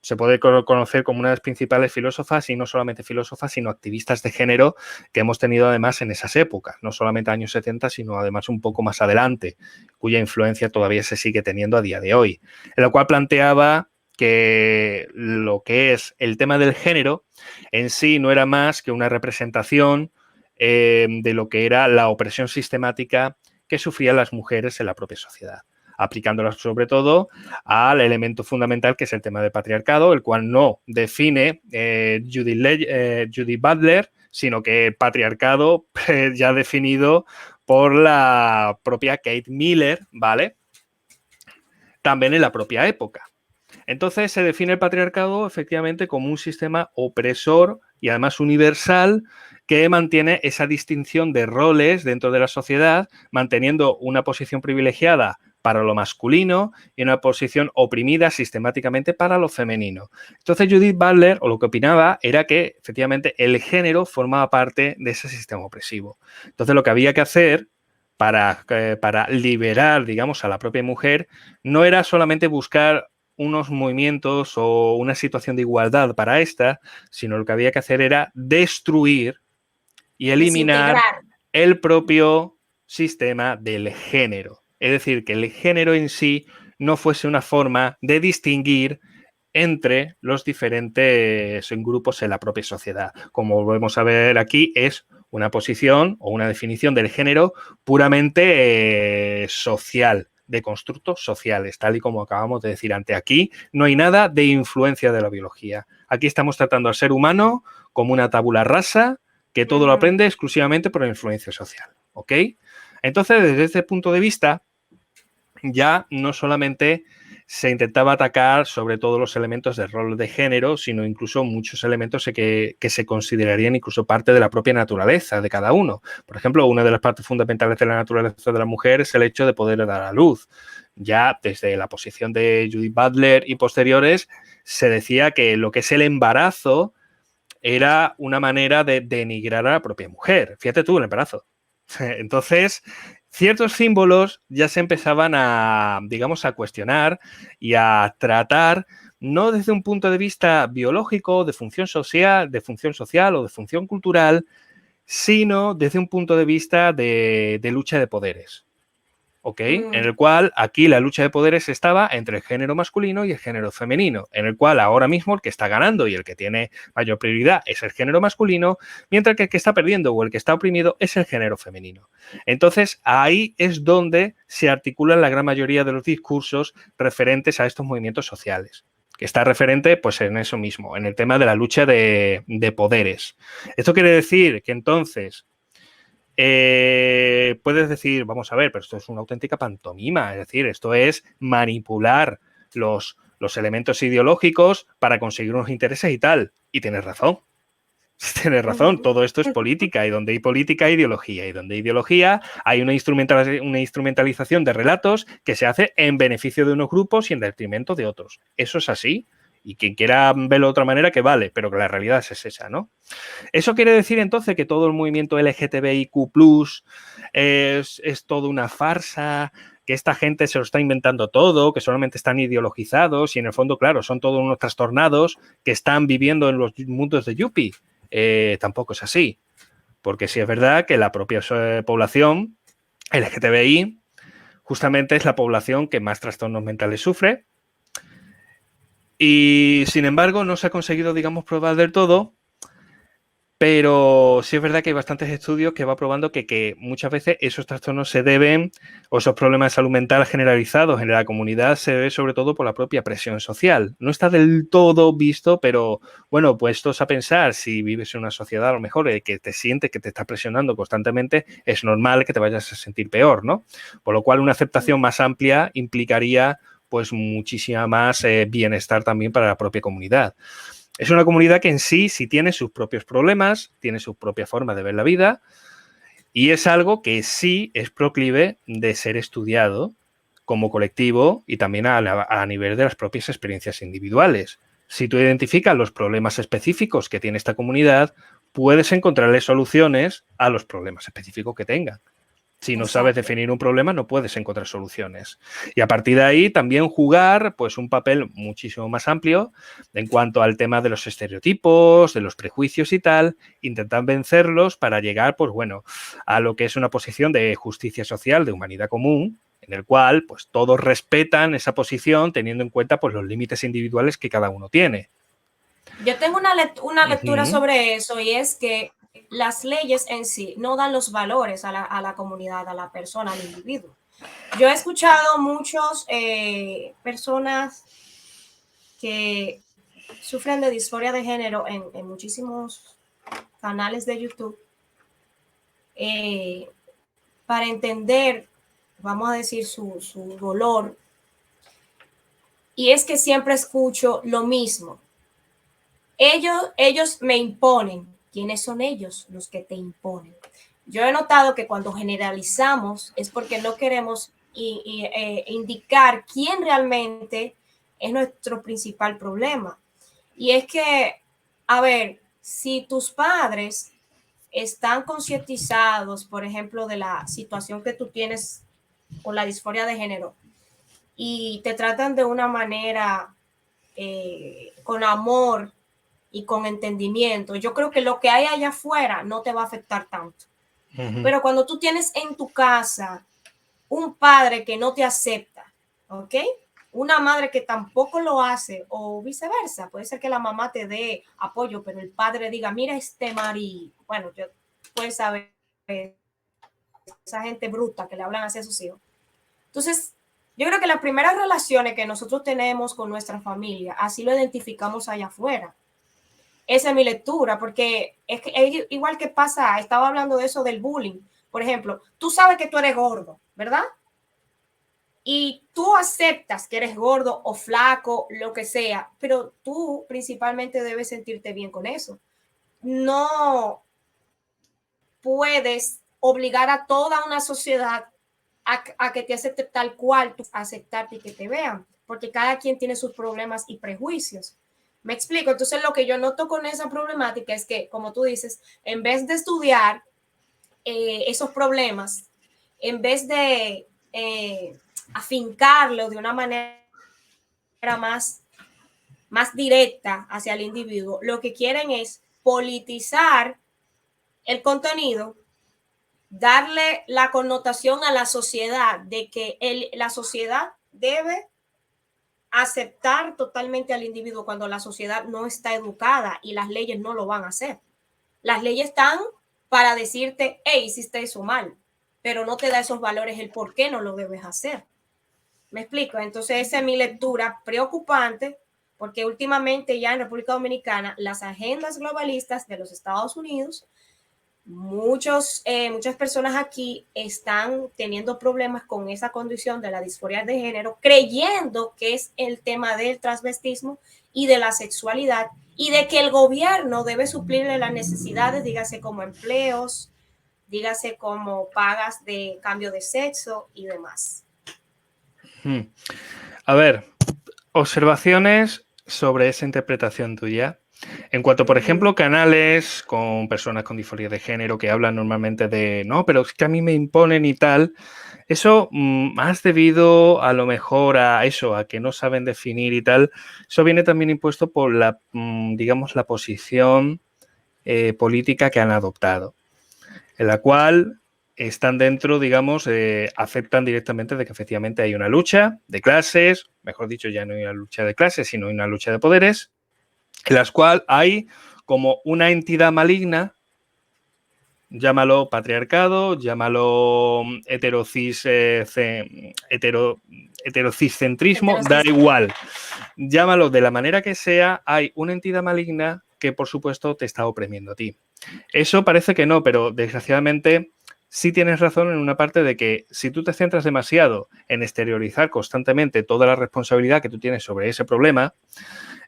se puede conocer como una de las principales filósofas, y no solamente filósofas, sino activistas de género que hemos tenido además en esas épocas, no solamente años 70, sino además un poco más adelante, cuya influencia todavía se sigue teniendo a día de hoy, en lo cual planteaba que lo que es el tema del género en sí no era más que una representación de lo que era la opresión sistemática que sufrían las mujeres en la propia sociedad, aplicándolas sobre todo al elemento fundamental que es el tema del patriarcado, el cual no define Judith Butler, sino que el patriarcado ya definido por la propia Kate Miller, ¿vale? También en la propia época. Entonces se define el patriarcado efectivamente como un sistema opresor y además universal que mantiene esa distinción de roles dentro de la sociedad, manteniendo una posición privilegiada para lo masculino y una posición oprimida sistemáticamente para lo femenino. Entonces Judith Butler, o lo que opinaba, era que efectivamente el género formaba parte de ese sistema opresivo. Entonces lo que había que hacer para liberar, digamos, a la propia mujer no era solamente buscar unos movimientos o una situación de igualdad para esta, sino lo que había que hacer era destruir y eliminar el propio sistema del género. Es decir, que el género en sí no fuese una forma de distinguir entre los diferentes grupos en la propia sociedad. Como volvemos a ver aquí, es una posición o una definición del género puramente social, de constructos sociales, tal y como acabamos de decir antes. Aquí no hay nada de influencia de la biología. Aquí estamos tratando al ser humano como una tabula rasa que todo lo aprende exclusivamente por la influencia social. ¿Ok? Entonces, desde este punto de vista, ya no solamente se intentaba atacar sobre todo los elementos del rol de género, sino incluso muchos elementos que se considerarían incluso parte de la propia naturaleza de cada uno. Por ejemplo, una de las partes fundamentales de la naturaleza de la mujer es el hecho de poder dar a luz. Ya desde la posición de Judith Butler y posteriores se decía que lo que es el embarazo era una manera de denigrar a la propia mujer. Fíjate tú, el embarazo. Entonces, ciertos símbolos ya se empezaban a, digamos, a cuestionar y a tratar, no desde un punto de vista biológico, de función social o de función cultural, sino desde un punto de vista de lucha de poderes. ¿Ok? En el cual aquí la lucha de poderes estaba entre el género masculino y el género femenino, en el cual ahora mismo el que está ganando y el que tiene mayor prioridad es el género masculino, mientras que el que está perdiendo o el que está oprimido es el género femenino. Entonces, ahí es donde se articulan la gran mayoría de los discursos referentes a estos movimientos sociales, que está referente pues en eso mismo, en el tema de la lucha de poderes. Esto quiere decir que entonces puedes decir, vamos a ver, pero esto es una auténtica pantomima, es decir, esto es manipular los elementos ideológicos para conseguir unos intereses y tal. Y tienes razón. Tienes razón, todo esto es política, y donde hay política hay ideología, y donde hay ideología hay una instrumentalización de relatos que se hace en beneficio de unos grupos y en detrimento de otros. Eso es así, y quien quiera verlo de otra manera que vale, pero que la realidad es esa, ¿no? Eso quiere decir entonces que todo el movimiento LGTBIQ+, es toda una farsa, que esta gente se lo está inventando todo, que solamente están ideologizados y en el fondo, claro, son todos unos trastornados que están viviendo en los mundos de Yuppie. Tampoco es así, porque sí es verdad que la propia población LGTBI justamente es la población que más trastornos mentales sufre, y sin embargo no se ha conseguido, digamos, probar del todo Pero sí es verdad que hay bastantes estudios que va probando que muchas veces esos trastornos se deben, o esos problemas de salud mental generalizados en la comunidad se debe sobre todo por la propia presión social. No está del todo visto, pero bueno, puestos a pensar, si vives en una sociedad a lo mejor que te sientes que te está presionando constantemente, es normal que te vayas a sentir peor, ¿no? Por lo cual una aceptación más amplia implicaría pues muchísima más bienestar también para la propia comunidad. Es una comunidad que en sí tiene sus propios problemas, tiene su propia forma de ver la vida y es algo que sí es proclive de ser estudiado como colectivo y también a nivel de las propias experiencias individuales. Si tú identificas los problemas específicos que tiene esta comunidad, puedes encontrarle soluciones a los problemas específicos que tenga. Si no sabes Exacto. definir un problema, no puedes encontrar soluciones. Y a partir de ahí también jugar pues un papel muchísimo más amplio en cuanto al tema de los estereotipos, de los prejuicios y tal, intentar vencerlos para llegar, pues bueno, a lo que es una posición de justicia social, de humanidad común, en el cual pues todos respetan esa posición teniendo en cuenta pues los límites individuales que cada uno tiene. Yo tengo una lectura sobre eso y es que las leyes en sí no dan los valores a la comunidad, a la persona, al individuo. Yo he escuchado muchas personas que sufren de disforia de género en muchísimos canales de YouTube eh, para entender, vamos a decir, su dolor. Y es que siempre escucho lo mismo. Ellos me imponen. ¿Quiénes son ellos los que te imponen? Yo he notado que cuando generalizamos es porque no queremos indicar quién realmente es nuestro principal problema. Y es que, a ver, si tus padres están concientizados, por ejemplo, de la situación que tú tienes con la disforia de género y te tratan de una manera con amor y con entendimiento, yo creo que lo que hay allá afuera no te va a afectar tanto. Pero cuando tú tienes en tu casa un padre que no te acepta, ¿ok? Una madre que tampoco lo hace o viceversa. Puede ser que la mamá te dé apoyo, pero el padre diga, mira este Mari, bueno, yo puedes saber esa gente bruta que le hablan así a sus hijos. Entonces, yo creo que las primeras relaciones que nosotros tenemos con nuestra familia, así lo identificamos allá afuera. Esa es mi lectura, porque es igual que pasa, estaba hablando de eso del bullying. Por ejemplo, tú sabes que tú eres gordo, ¿verdad? Y tú aceptas que eres gordo o flaco, lo que sea, pero tú principalmente debes sentirte bien con eso. No puedes obligar a toda una sociedad a que te acepte tal cual, tú aceptarte y que te vean, porque cada quien tiene sus problemas y prejuicios. Me explico. Entonces, lo que yo noto con esa problemática es que, como tú dices, en vez de estudiar esos problemas, en vez de afincarlo de una manera más, más directa hacia el individuo, lo que quieren es politizar el contenido, darle la connotación a la sociedad de que la sociedad debe aceptar totalmente al individuo cuando la sociedad no está educada y las leyes no lo van a hacer. Las leyes están para decirte, hey, hiciste eso mal, pero no te da esos valores el por qué no lo debes hacer. ¿Me explico? Entonces esa es mi lectura preocupante porque últimamente ya en República Dominicana las agendas globalistas de los Estados Unidos, muchas personas aquí están teniendo problemas con esa condición de la disforia de género, creyendo que es el tema del transvestismo y de la sexualidad y de que el gobierno debe suplirle las necesidades, dígase como empleos, dígase como pagas de cambio de sexo y demás. A ver, observaciones sobre esa interpretación tuya. En cuanto, por ejemplo, canales con personas con disforia de género que hablan normalmente de no, pero es que a mí me imponen y tal, eso más debido a lo mejor a eso, a que no saben definir y tal, eso viene también impuesto por la, digamos, la posición política que han adoptado, en la cual están dentro, digamos, aceptan directamente de que efectivamente hay una lucha de clases, mejor dicho, ya no hay una lucha de clases, sino una lucha de poderes, en las cuales hay como una entidad maligna, llámalo patriarcado, llámalo heterociscentrismo, da igual. Llámalo de la manera que sea, hay una entidad maligna que, por supuesto, te está oprimiendo a ti. Eso parece que no, pero desgraciadamente sí tienes razón en una parte de que si tú te centras demasiado en exteriorizar constantemente toda la responsabilidad que tú tienes sobre ese problema,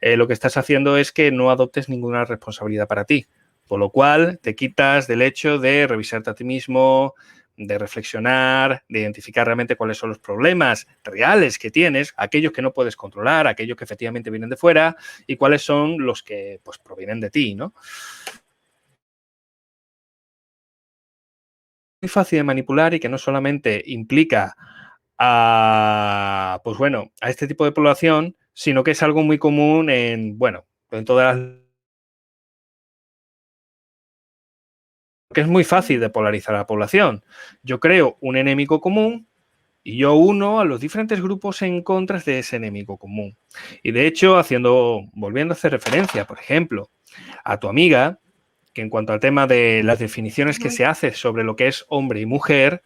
lo que estás haciendo es que no adoptes ninguna responsabilidad para ti. Por lo cual te quitas del hecho de revisarte a ti mismo, de reflexionar, de identificar realmente cuáles son los problemas reales que tienes, aquellos que no puedes controlar, aquellos que efectivamente vienen de fuera y cuáles son los que pues provienen de ti, ¿no? Muy fácil de manipular y que no solamente implica a, pues bueno, a este tipo de población, sino que es algo muy común en, bueno, en todas las... que es muy fácil de polarizar a la población. Yo creo un enemigo común y yo uno a los diferentes grupos en contra de ese enemigo común. Y de hecho, volviendo a hacer referencia, por ejemplo, a tu amiga, que en cuanto al tema de las definiciones que se hace sobre lo que es hombre y mujer,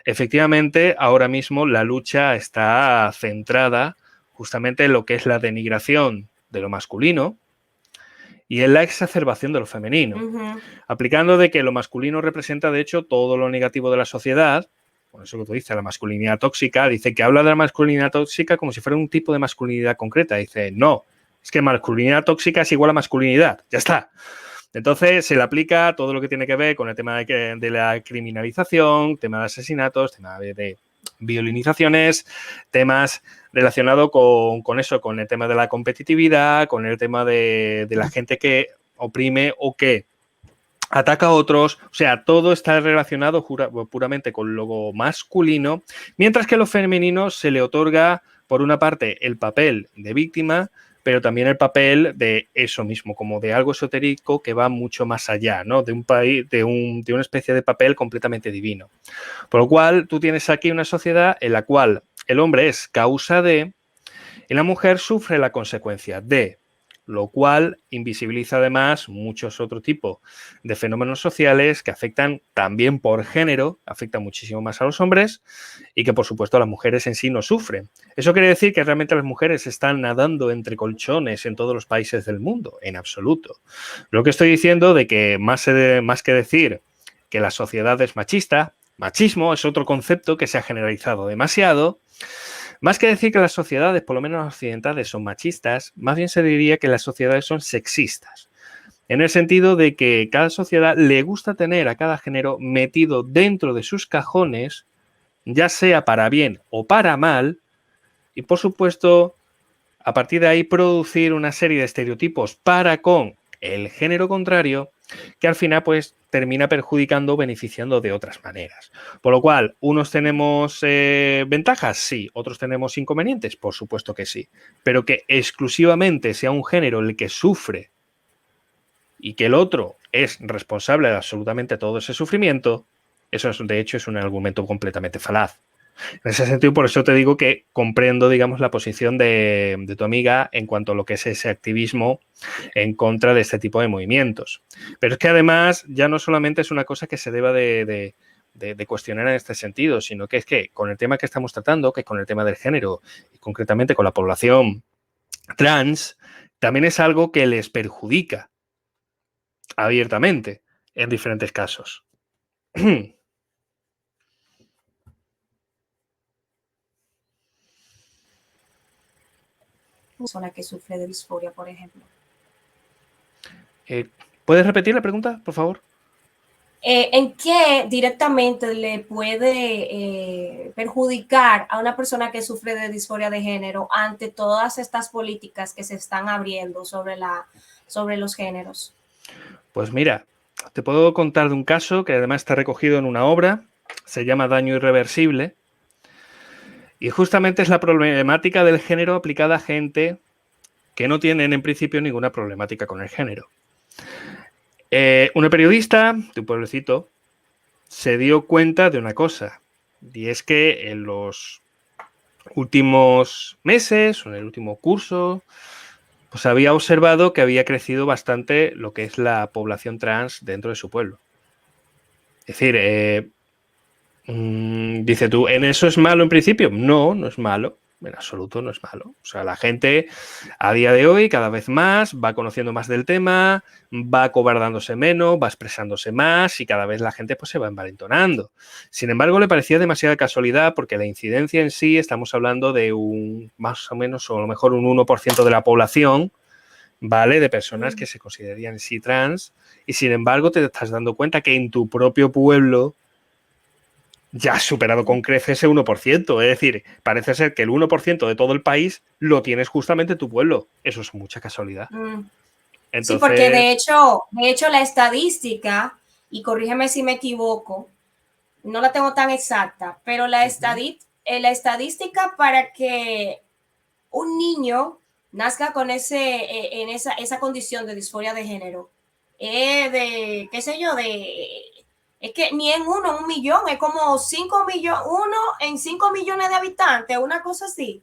efectivamente, ahora mismo la lucha está centrada justamente en lo que es la denigración de lo masculino y en la exacerbación de lo femenino, aplicando de que lo masculino representa, de hecho, todo lo negativo de la sociedad. Por eso que tú dices, la masculinidad tóxica, dice que habla de la masculinidad tóxica como si fuera un tipo de masculinidad concreta. Dice, no, es que masculinidad tóxica es igual a masculinidad, ya está. Entonces se le aplica todo lo que tiene que ver con el tema de la criminalización, tema de asesinatos, tema de violinizaciones, temas relacionados con eso, con el tema de la competitividad, con el tema de la gente que oprime o que ataca a otros, o sea, todo está relacionado puramente con lo masculino, mientras que a lo femenino se le otorga, por una parte, el papel de víctima, pero también el papel de eso mismo, como de algo esotérico que va mucho más allá, ¿no? De un país, de una especie de papel completamente divino. Por lo cual, tú tienes aquí una sociedad en la cual el hombre es causa de y la mujer sufre la consecuencia de, lo cual invisibiliza además muchos otros tipos de fenómenos sociales que afectan también por género, afectan muchísimo más a los hombres y que por supuesto las mujeres en sí no sufren. Eso quiere decir que realmente las mujeres están nadando entre colchones en todos los países del mundo, en absoluto. Lo que estoy diciendo de que más que decir que la sociedad es machista, machismo es otro concepto que se ha generalizado demasiado. Más que decir que las sociedades, por lo menos las occidentales, son machistas, más bien se diría que las sociedades son sexistas. En el sentido de que cada sociedad le gusta tener a cada género metido dentro de sus cajones, ya sea para bien o para mal, y por supuesto, a partir de ahí producir una serie de estereotipos para con el género contrario, que al final pues termina perjudicando o beneficiando de otras maneras. Por lo cual, unos tenemos ventajas, sí, otros tenemos inconvenientes, por supuesto que sí, pero que exclusivamente sea un género el que sufre y que el otro es responsable de absolutamente todo ese sufrimiento, eso es, de hecho es un argumento completamente falaz. En ese sentido, por eso te digo que comprendo, digamos, la posición de tu amiga en cuanto a lo que es ese activismo en contra de este tipo de movimientos. Pero es que además ya no solamente es una cosa que se deba de cuestionar en este sentido, sino que es que con el tema que estamos tratando, que es con el tema del género y concretamente con la población trans, también es algo que les perjudica abiertamente en diferentes casos. Persona que sufre de disforia, por ejemplo. ¿Puedes repetir la pregunta, por favor? ¿En qué directamente le puede perjudicar a una persona que sufre de disforia de género ante todas estas políticas que se están abriendo sobre los géneros? Pues mira, te puedo contar de un caso que además está recogido en una obra, se llama Daño Irreversible, y justamente es la problemática del género aplicada a gente que no tienen en principio ninguna problemática con el género. Una periodista de un pueblecito se dio cuenta de una cosa, y es que en los últimos meses o en el último curso pues había observado que había crecido bastante lo que es la población trans dentro de su pueblo. Es decir, dice tú, ¿en eso es malo en principio? No, no es malo. En absoluto no es malo. O sea, la gente a día de hoy cada vez más va conociendo más del tema, va acobardándose menos, va expresándose más y cada vez la gente pues se va envalentonando. Sin embargo, le parecía demasiada casualidad porque la incidencia en sí, estamos hablando de un más o menos o a lo mejor un 1% de la población, ¿vale? De personas que se considerarían en sí trans y sin embargo te estás dando cuenta que en tu propio pueblo ya has superado con creces ese 1%. Es decir, parece ser que el 1% de todo el país lo tienes justamente en tu pueblo. Eso es mucha casualidad. Sí, porque Entonces, de hecho la estadística, y corrígeme si me equivoco, no la tengo tan exacta, pero la estadística para que un niño nazca con esa condición de disforia de género, de, qué sé yo, es que ni en uno, en un millón, es como 5 millones, uno en 5 millones de habitantes, una cosa así.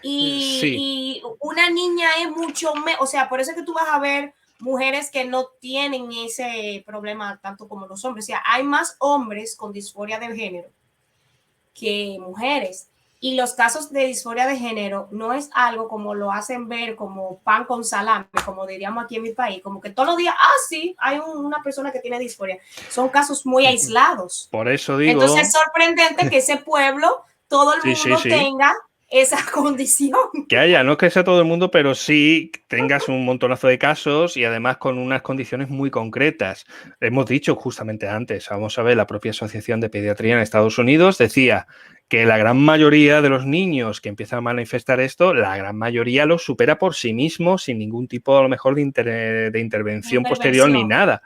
sí. Y una niña es mucho menos, o sea, por eso es que tú vas a ver mujeres que no tienen ese problema tanto como los hombres. O sea, hay más hombres con disforia de género que mujeres. Y los casos de disforia de género no es algo como lo hacen ver como pan con salame, como diríamos aquí en mi país, como que todos los días, sí, hay una persona que tiene disforia. Son casos muy aislados. Por eso Entonces es digo, sorprendente que ese pueblo, todo el sí, sí, mundo sí. tenga esa condición. Que haya, no que sea todo el mundo, pero sí tengas un montonazo de casos y además con unas condiciones muy concretas. Hemos dicho justamente antes, vamos a ver, la propia Asociación de Pediatría en Estados Unidos decía que la gran mayoría de los niños que empiezan a manifestar esto, la gran mayoría lo supera por sí mismo sin ningún tipo a lo mejor de intervención posterior ni Intervención. nada.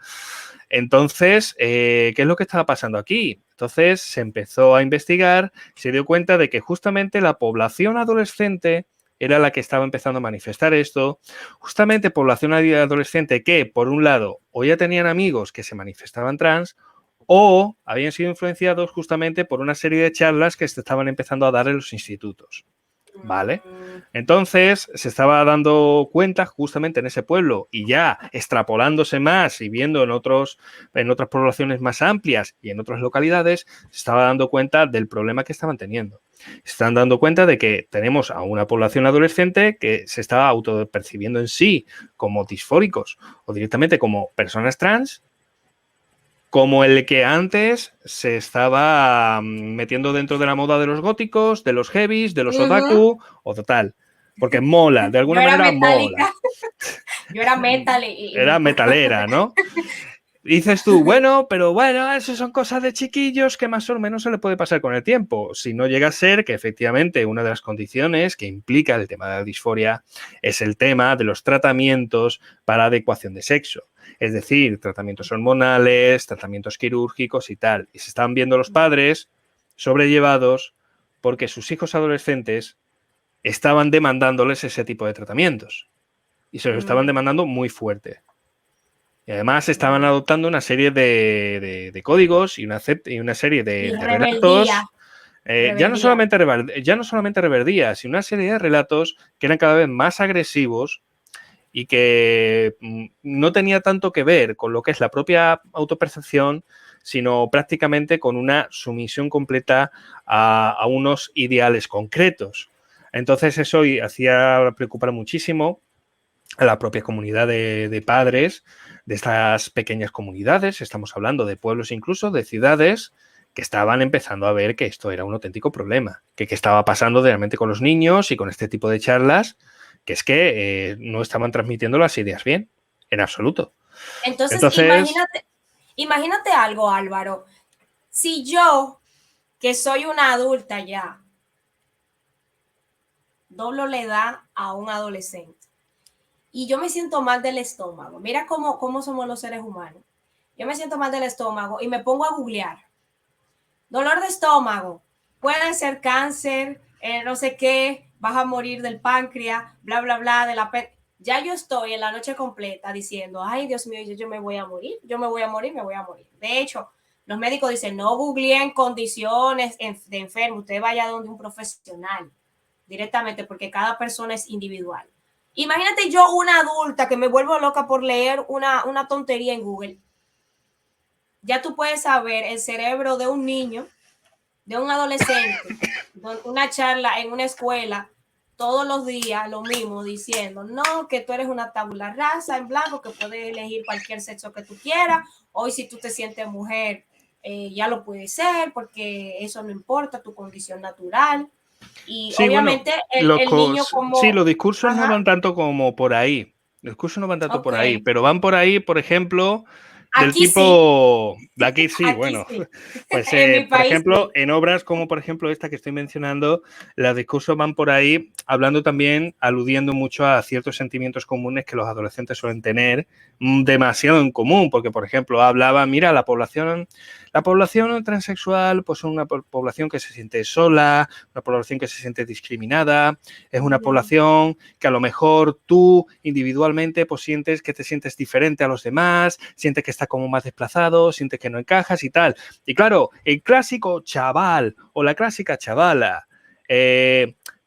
Entonces, ¿qué es lo que estaba pasando aquí? Entonces se empezó a investigar, se dio cuenta de que justamente la población adolescente era la que estaba empezando a manifestar esto, justamente población adolescente que, por un lado, o ya tenían amigos que se manifestaban trans, o habían sido influenciados justamente por una serie de charlas que se estaban empezando a dar en los institutos. ¿Vale? Entonces se estaba dando cuenta justamente en ese pueblo y ya extrapolándose más y viendo en otras poblaciones más amplias y en otras localidades, se estaba dando cuenta del problema que estaban teniendo. Se están dando cuenta de que tenemos a una población adolescente que se estaba autopercibiendo en sí como disfóricos o directamente como personas trans, como el que antes se estaba metiendo dentro de la moda de los góticos, de los heavies, de los otaku o total. Porque mola, de Yo alguna era manera mola. metálica, yo era metal y Era metalera, ¿no? Dices tú, bueno, pero bueno, eso son cosas de chiquillos que más o menos se le puede pasar con el tiempo. Si no llega a ser que efectivamente una de las condiciones que implica el tema de la disforia es el tema de los tratamientos para adecuación de sexo. Es decir, tratamientos hormonales, tratamientos quirúrgicos y tal. Y se están viendo los padres sobrellevados porque sus hijos adolescentes estaban demandándoles ese tipo de tratamientos. Y se los estaban demandando muy fuerte. Y además estaban adoptando una serie de códigos y una serie y de rebeldía, relatos, rebeldía. ya no solamente reverdía, sino una serie de relatos que eran cada vez más agresivos y que no tenía tanto que ver con lo que es la propia autopercepción, sino prácticamente con una sumisión completa a unos ideales concretos. Entonces eso hacía preocupar muchísimo a la propia comunidad de padres de estas pequeñas comunidades, estamos hablando de pueblos incluso, de ciudades, que estaban empezando a ver que esto era un auténtico problema, que estaba pasando realmente con los niños y con este tipo de charlas, que es que no estaban transmitiendo las ideas bien, en absoluto. Entonces, Entonces, imagínate algo, Álvaro. Si yo, que soy una adulta ya, doblo la edad a un adolescente y yo me siento mal del estómago, mira cómo somos los seres humanos. Yo me siento mal del estómago y me pongo a googlear. Dolor de estómago, puede ser cáncer, no sé qué, vas a morir del páncreas, bla, bla, bla, de la ya yo estoy en la noche completa diciendo, ay, Dios mío, yo me voy a morir, yo me voy a morir, me voy a morir. De hecho, los médicos dicen, no googleen condiciones de enfermo, usted vaya donde un profesional directamente porque cada persona es individual. Imagínate yo una adulta que me vuelvo loca por leer una tontería en Google. Ya tú puedes saber el cerebro de un niño, de un adolescente, una charla en una escuela todos los días lo mismo diciendo, no, que tú eres una tabula rasa en blanco, que puedes elegir cualquier sexo que tú quieras, hoy si tú te sientes mujer, ya lo puedes ser, porque eso no importa, tu condición natural. Y Sí, bueno, obviamente el niño sí, como, los discursos no ajá, van tanto como por ahí. Los discursos no van tanto ok, por ahí, pero van por ahí, por ejemplo, del aquí sí, tipo, de aquí sí, aquí bueno, sí, pues en mi por país ejemplo, sí. en obras como por ejemplo esta que estoy mencionando, los discursos van por ahí hablando también, aludiendo mucho a ciertos sentimientos comunes que los adolescentes suelen tener demasiado en común, porque por ejemplo hablaba, mira, la población transexual pues es una población que se siente sola, una población que se siente discriminada, es una población que a lo mejor tú individualmente pues sientes que te sientes diferente a los demás, sientes que está como más desplazado, sientes que no encajas y tal. Y claro, el clásico chaval o la clásica chavala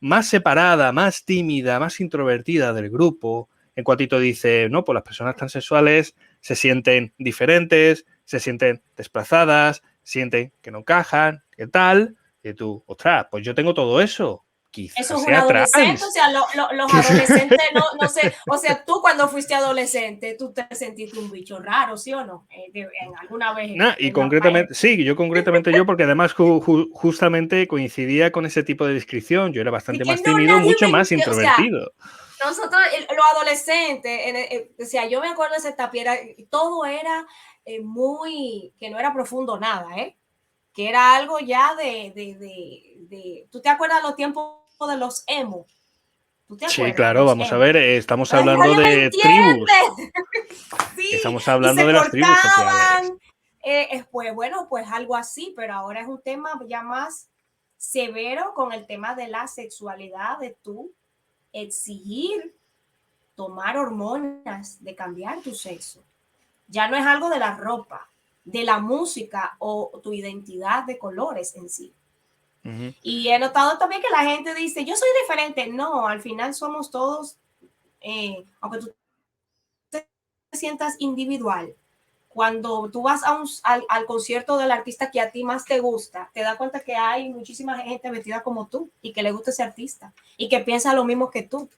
más separada, más tímida, más introvertida del grupo, en cuantito dice, no, pues las personas transexuales se sienten diferentes, se sienten desplazadas, sienten que no encajan, ¿qué tal? Y tú, ostras, pues yo tengo todo eso. Eso Quizás es un sea adolescente, o trans. sea, los adolescentes, no sé, o sea, tú cuando fuiste adolescente, tú te sentiste un bicho raro, ¿sí o no? En alguna vez Nah, y en la concretamente, sí, yo, porque además justamente coincidía con ese tipo de descripción. Yo era de bastante que más no, tímido, nadie mucho más me, o sea, introvertido. nosotros, los adolescentes, o sea, yo me acuerdo de esa etapa, todo era muy, que no era profundo nada, ¿eh? Que era algo ya ¿tú te acuerdas los tiempos de los emo? ¿Tú te Sí, acuerdas? claro, Los vamos a emo. ver, estamos Ay, hablando nadie me de tribus, entiende. Sí, estamos y hablando se de las tribus sociales. cortaban. Pues bueno, pues algo así, pero ahora es un tema ya más severo con el tema de la sexualidad, de tú exigir tomar hormonas, de cambiar tu sexo. Ya no es algo de la ropa, de la música o tu identidad de colores en sí. Uh -huh. Y he notado también que la gente dice, yo soy diferente. No, al final somos todos, aunque tú te sientas individual, cuando tú vas al concierto del artista que a ti más te gusta, te das cuenta que hay muchísima gente vestida como tú y que le gusta ese artista y que piensa lo mismo que tú.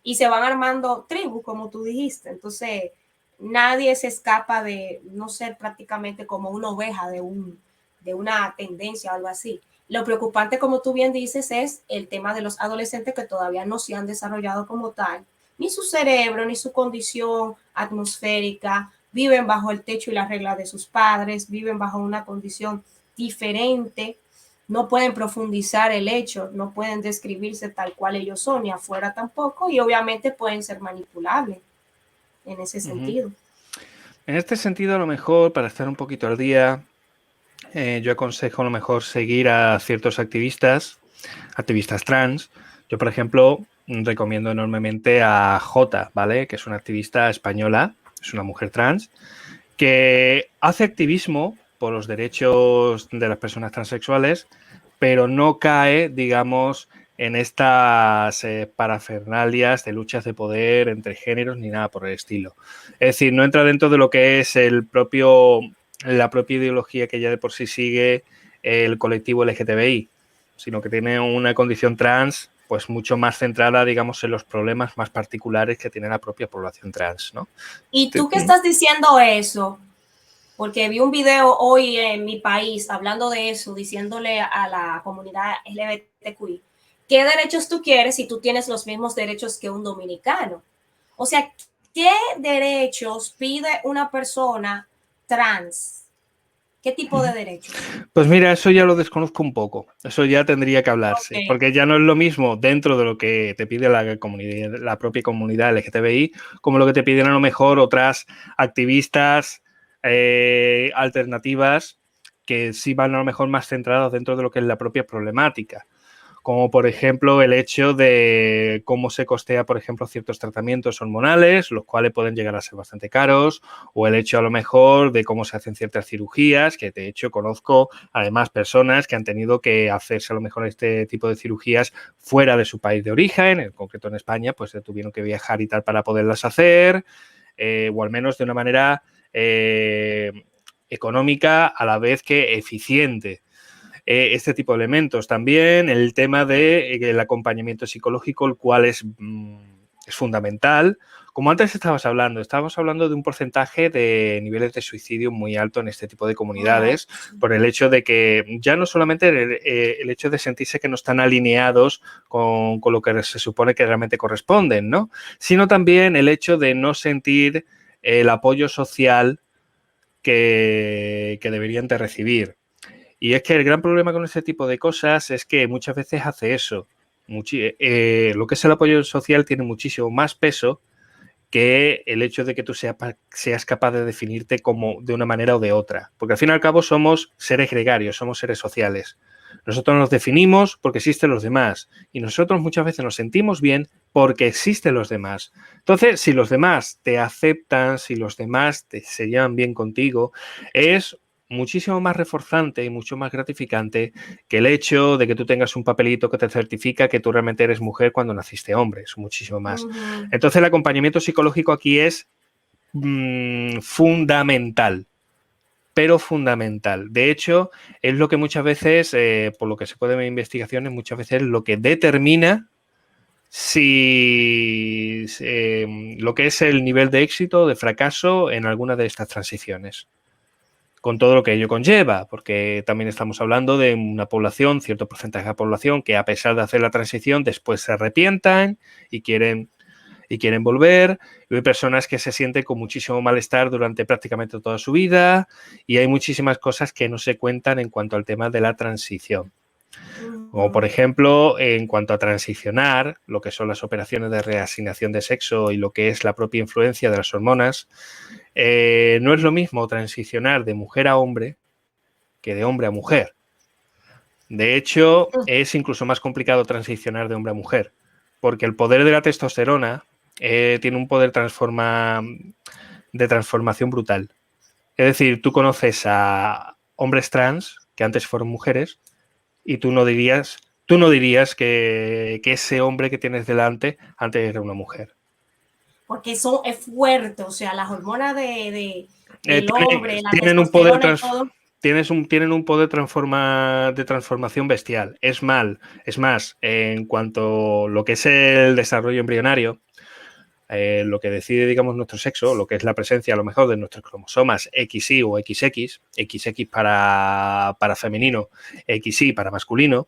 Y se van armando tribus, como tú dijiste. Entonces, nadie se escapa de no ser prácticamente como una oveja de una tendencia o algo así. Lo preocupante, como tú bien dices, es el tema de los adolescentes que todavía no se han desarrollado como tal, ni su cerebro, ni su condición atmosférica, viven bajo el techo y la regla de sus padres, viven bajo una condición diferente, no pueden profundizar el hecho, no pueden describirse tal cual ellos son, ni afuera tampoco, y obviamente pueden ser manipulables en ese Uh -huh. sentido. En este sentido, a lo mejor, para estar un poquito al día, yo aconsejo a lo mejor seguir a ciertos activistas trans. Yo, por ejemplo, recomiendo enormemente a Jota, ¿vale? Que es una activista española, es una mujer trans, que hace activismo por los derechos de las personas transexuales, pero no cae, digamos, en estas parafernalias de luchas de poder entre géneros ni nada por el estilo. Es decir, no entra dentro de lo que es la propia ideología que ya de por sí sigue el colectivo LGTBI, sino que tiene una condición trans pues mucho más centrada, digamos, en los problemas más particulares que tiene la propia población trans, ¿no? Y tú que estás diciendo eso, porque vi un video hoy en mi país hablando de eso, diciéndole a la comunidad LGBTQI, ¿qué derechos tú quieres si tú tienes los mismos derechos que un dominicano? O sea, ¿qué derechos pide una persona trans? ¿Qué tipo de derechos? Pues mira, eso ya lo desconozco un poco. Eso ya tendría que Ok. hablarse, porque ya no es lo mismo dentro de lo que te pide la comunidad, la propia comunidad LGTBI, como lo que te piden a lo mejor otras activistas alternativas que sí van a lo mejor más centradas dentro de lo que es la propia problemática. como por ejemplo el hecho de cómo se costea, por ejemplo, ciertos tratamientos hormonales, los cuales pueden llegar a ser bastante caros, o el hecho a lo mejor de cómo se hacen ciertas cirugías, que de hecho conozco además personas que han tenido que hacerse a lo mejor este tipo de cirugías fuera de su país de origen, en concreto en España, pues tuvieron que viajar y tal para poderlas hacer, o al menos de una manera económica a la vez que eficiente. Este tipo de elementos. También el tema del acompañamiento psicológico, el cual es fundamental. Como antes estábamos hablando de un porcentaje de niveles de suicidio muy alto en este tipo de comunidades, por el hecho de que ya no solamente el hecho de sentirse que no están alineados con lo que se supone que realmente corresponden, ¿no? Sino también el hecho de no sentir el apoyo social que deberían de recibir. Y es que el gran problema con este tipo de cosas es que muchas veces hace eso. Lo que es el apoyo social tiene muchísimo más peso que el hecho de que tú seas capaz de definirte como de una manera o de otra. Porque al fin y al cabo somos seres gregarios, somos seres sociales. Nosotros nos definimos porque existen los demás y nosotros muchas veces nos sentimos bien porque existen los demás. Entonces, si los demás te aceptan, si los demás se llevan bien contigo, es muchísimo más reforzante y mucho más gratificante que el hecho de que tú tengas un papelito que te certifica que tú realmente eres mujer cuando naciste hombre. Es muchísimo más. Entonces, el acompañamiento psicológico aquí es fundamental, pero fundamental. De hecho, es lo que muchas veces, por lo que se puede ver en investigaciones, muchas veces lo que determina si lo que es el nivel de éxito o de fracaso en alguna de estas transiciones, con todo lo que ello conlleva, porque también estamos hablando de una población, cierto porcentaje de población que a pesar de hacer la transición después se arrepientan y quieren volver, y hay personas que se sienten con muchísimo malestar durante prácticamente toda su vida, y hay muchísimas cosas que no se cuentan en cuanto al tema de la transición. Como por ejemplo, en cuanto a transicionar, lo que son las operaciones de reasignación de sexo y lo que es la propia influencia de las hormonas, no es lo mismo transicionar de mujer a hombre que de hombre a mujer. De hecho, es incluso más complicado transicionar de hombre a mujer, porque el poder de la testosterona tiene un poder de transformación brutal. Es decir, tú conoces a hombres trans que antes fueron mujeres y tú no dirías que ese hombre que tienes delante antes era una mujer. Porque eso es fuerte, o sea, las hormonas del hombre, la tienen testosterona y todo. Tienen un poder de transformación bestial. Es más, en cuanto a lo que es el desarrollo embrionario, lo que decide, digamos, nuestro sexo, lo que es la presencia a lo mejor de nuestros cromosomas XY o XX, XX para femenino, XY para masculino,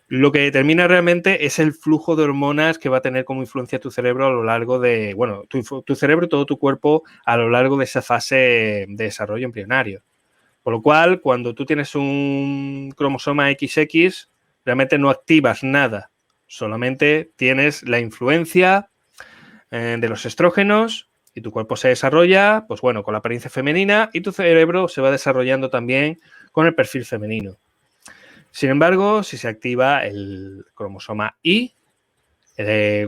lo que determina realmente es el flujo de hormonas que va a tener como influencia tu cerebro a lo largo de, bueno, tu cerebro y todo tu cuerpo a lo largo de esa fase de desarrollo embrionario. Por lo cual, cuando tú tienes un cromosoma XX, realmente no activas nada, solamente tienes la influencia de los estrógenos y tu cuerpo se desarrolla, pues bueno, con la apariencia femenina y tu cerebro se va desarrollando también con el perfil femenino. Sin embargo, si se activa el cromosoma Y,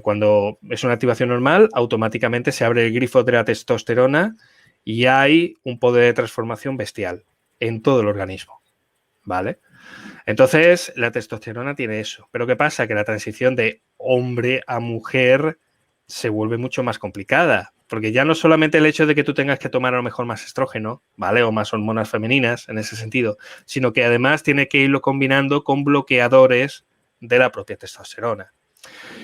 cuando es una activación normal, automáticamente se abre el grifo de la testosterona y hay un poder de transformación bestial en todo el organismo, ¿vale? Entonces, la testosterona tiene eso. Pero ¿qué pasa? Que la transición de hombre a mujer se vuelve mucho más complicada, porque ya no solamente el hecho de que tú tengas que tomar a lo mejor más estrógeno, ¿vale? O más hormonas femeninas en ese sentido, sino que además tiene que irlo combinando con bloqueadores de la propia testosterona.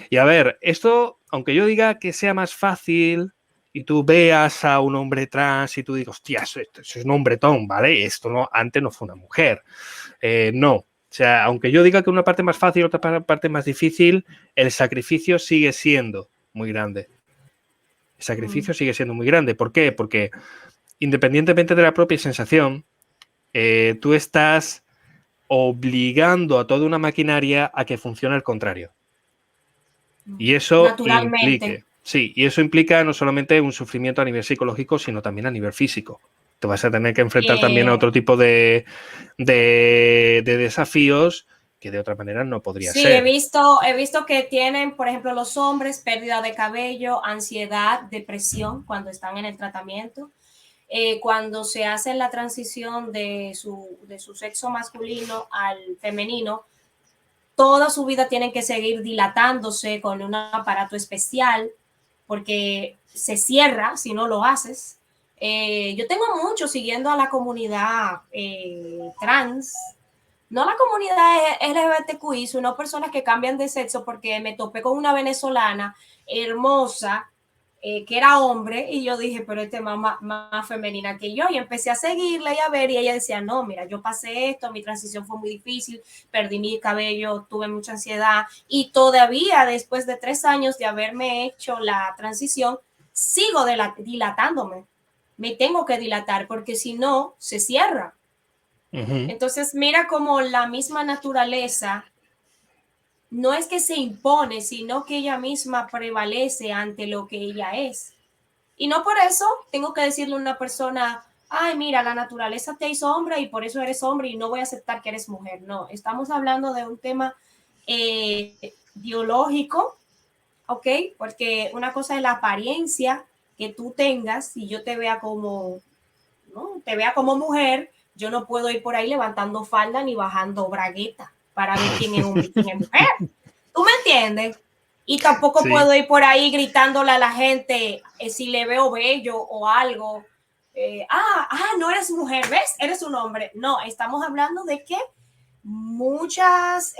Y a ver, esto, aunque yo diga que sea más fácil y tú veas a un hombre trans y tú digas, hostia, eso es un hombretón, ¿vale? Esto no, antes no fue una mujer. No. O sea, aunque yo diga que una parte más fácil, otra parte más difícil, el sacrificio sigue siendo muy grande. El sacrificio sigue siendo muy grande. ¿Por qué? Porque independientemente de la propia sensación, tú estás obligando a toda una maquinaria a que funcione al contrario. Y eso implica no solamente un sufrimiento a nivel psicológico, sino también a nivel físico. Te vas a tener que enfrentar también a otro tipo de desafíos que de otra manera no podría Sí, he ser. visto que tienen, por ejemplo, los hombres pérdida de cabello, ansiedad, depresión cuando están en el tratamiento. Cuando se hace la transición de su sexo masculino al femenino, toda su vida tienen que seguir dilatándose con un aparato especial porque se cierra si no lo haces. Yo tengo mucho siguiendo a la comunidad trans, no la comunidad LGBTQI, sino personas que cambian de sexo, porque me topé con una venezolana hermosa que era hombre, y yo dije, pero este es más femenina que yo, y empecé a seguirla y a ver, y ella decía, no, mira, yo pasé esto, mi transición fue muy difícil, perdí mi cabello, tuve mucha ansiedad, y todavía después de 3 años de haberme hecho la transición, sigo dilatándome, me tengo que dilatar, porque si no, se cierra. Entonces, mira cómo la misma naturaleza no es que se impone, sino que ella misma prevalece ante lo que ella es. Y no por eso tengo que decirle a una persona, ay, mira, la naturaleza te hizo hombre y por eso eres hombre y no voy a aceptar que eres mujer. No, estamos hablando de un tema biológico, ¿ok? Porque una cosa es la apariencia que tú tengas y yo te vea como, ¿no? Te vea como mujer, yo no puedo ir por ahí levantando falda ni bajando bragueta para ver quién es hombre y quién es mujer. ¿Tú me entiendes? Y tampoco Sí, puedo ir por ahí gritándole a la gente si le veo bello o algo. No eres mujer, ¿ves? Eres un hombre. No, estamos hablando de que muchas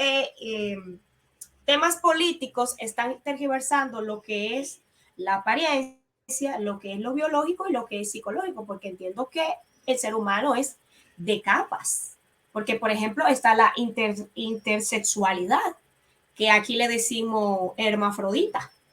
temas políticos están tergiversando lo que es la apariencia, lo que es lo biológico y lo que es psicológico, porque entiendo que el ser humano es de capas. Porque, por ejemplo, está la intersexualidad, que aquí le decimos hermafrodita.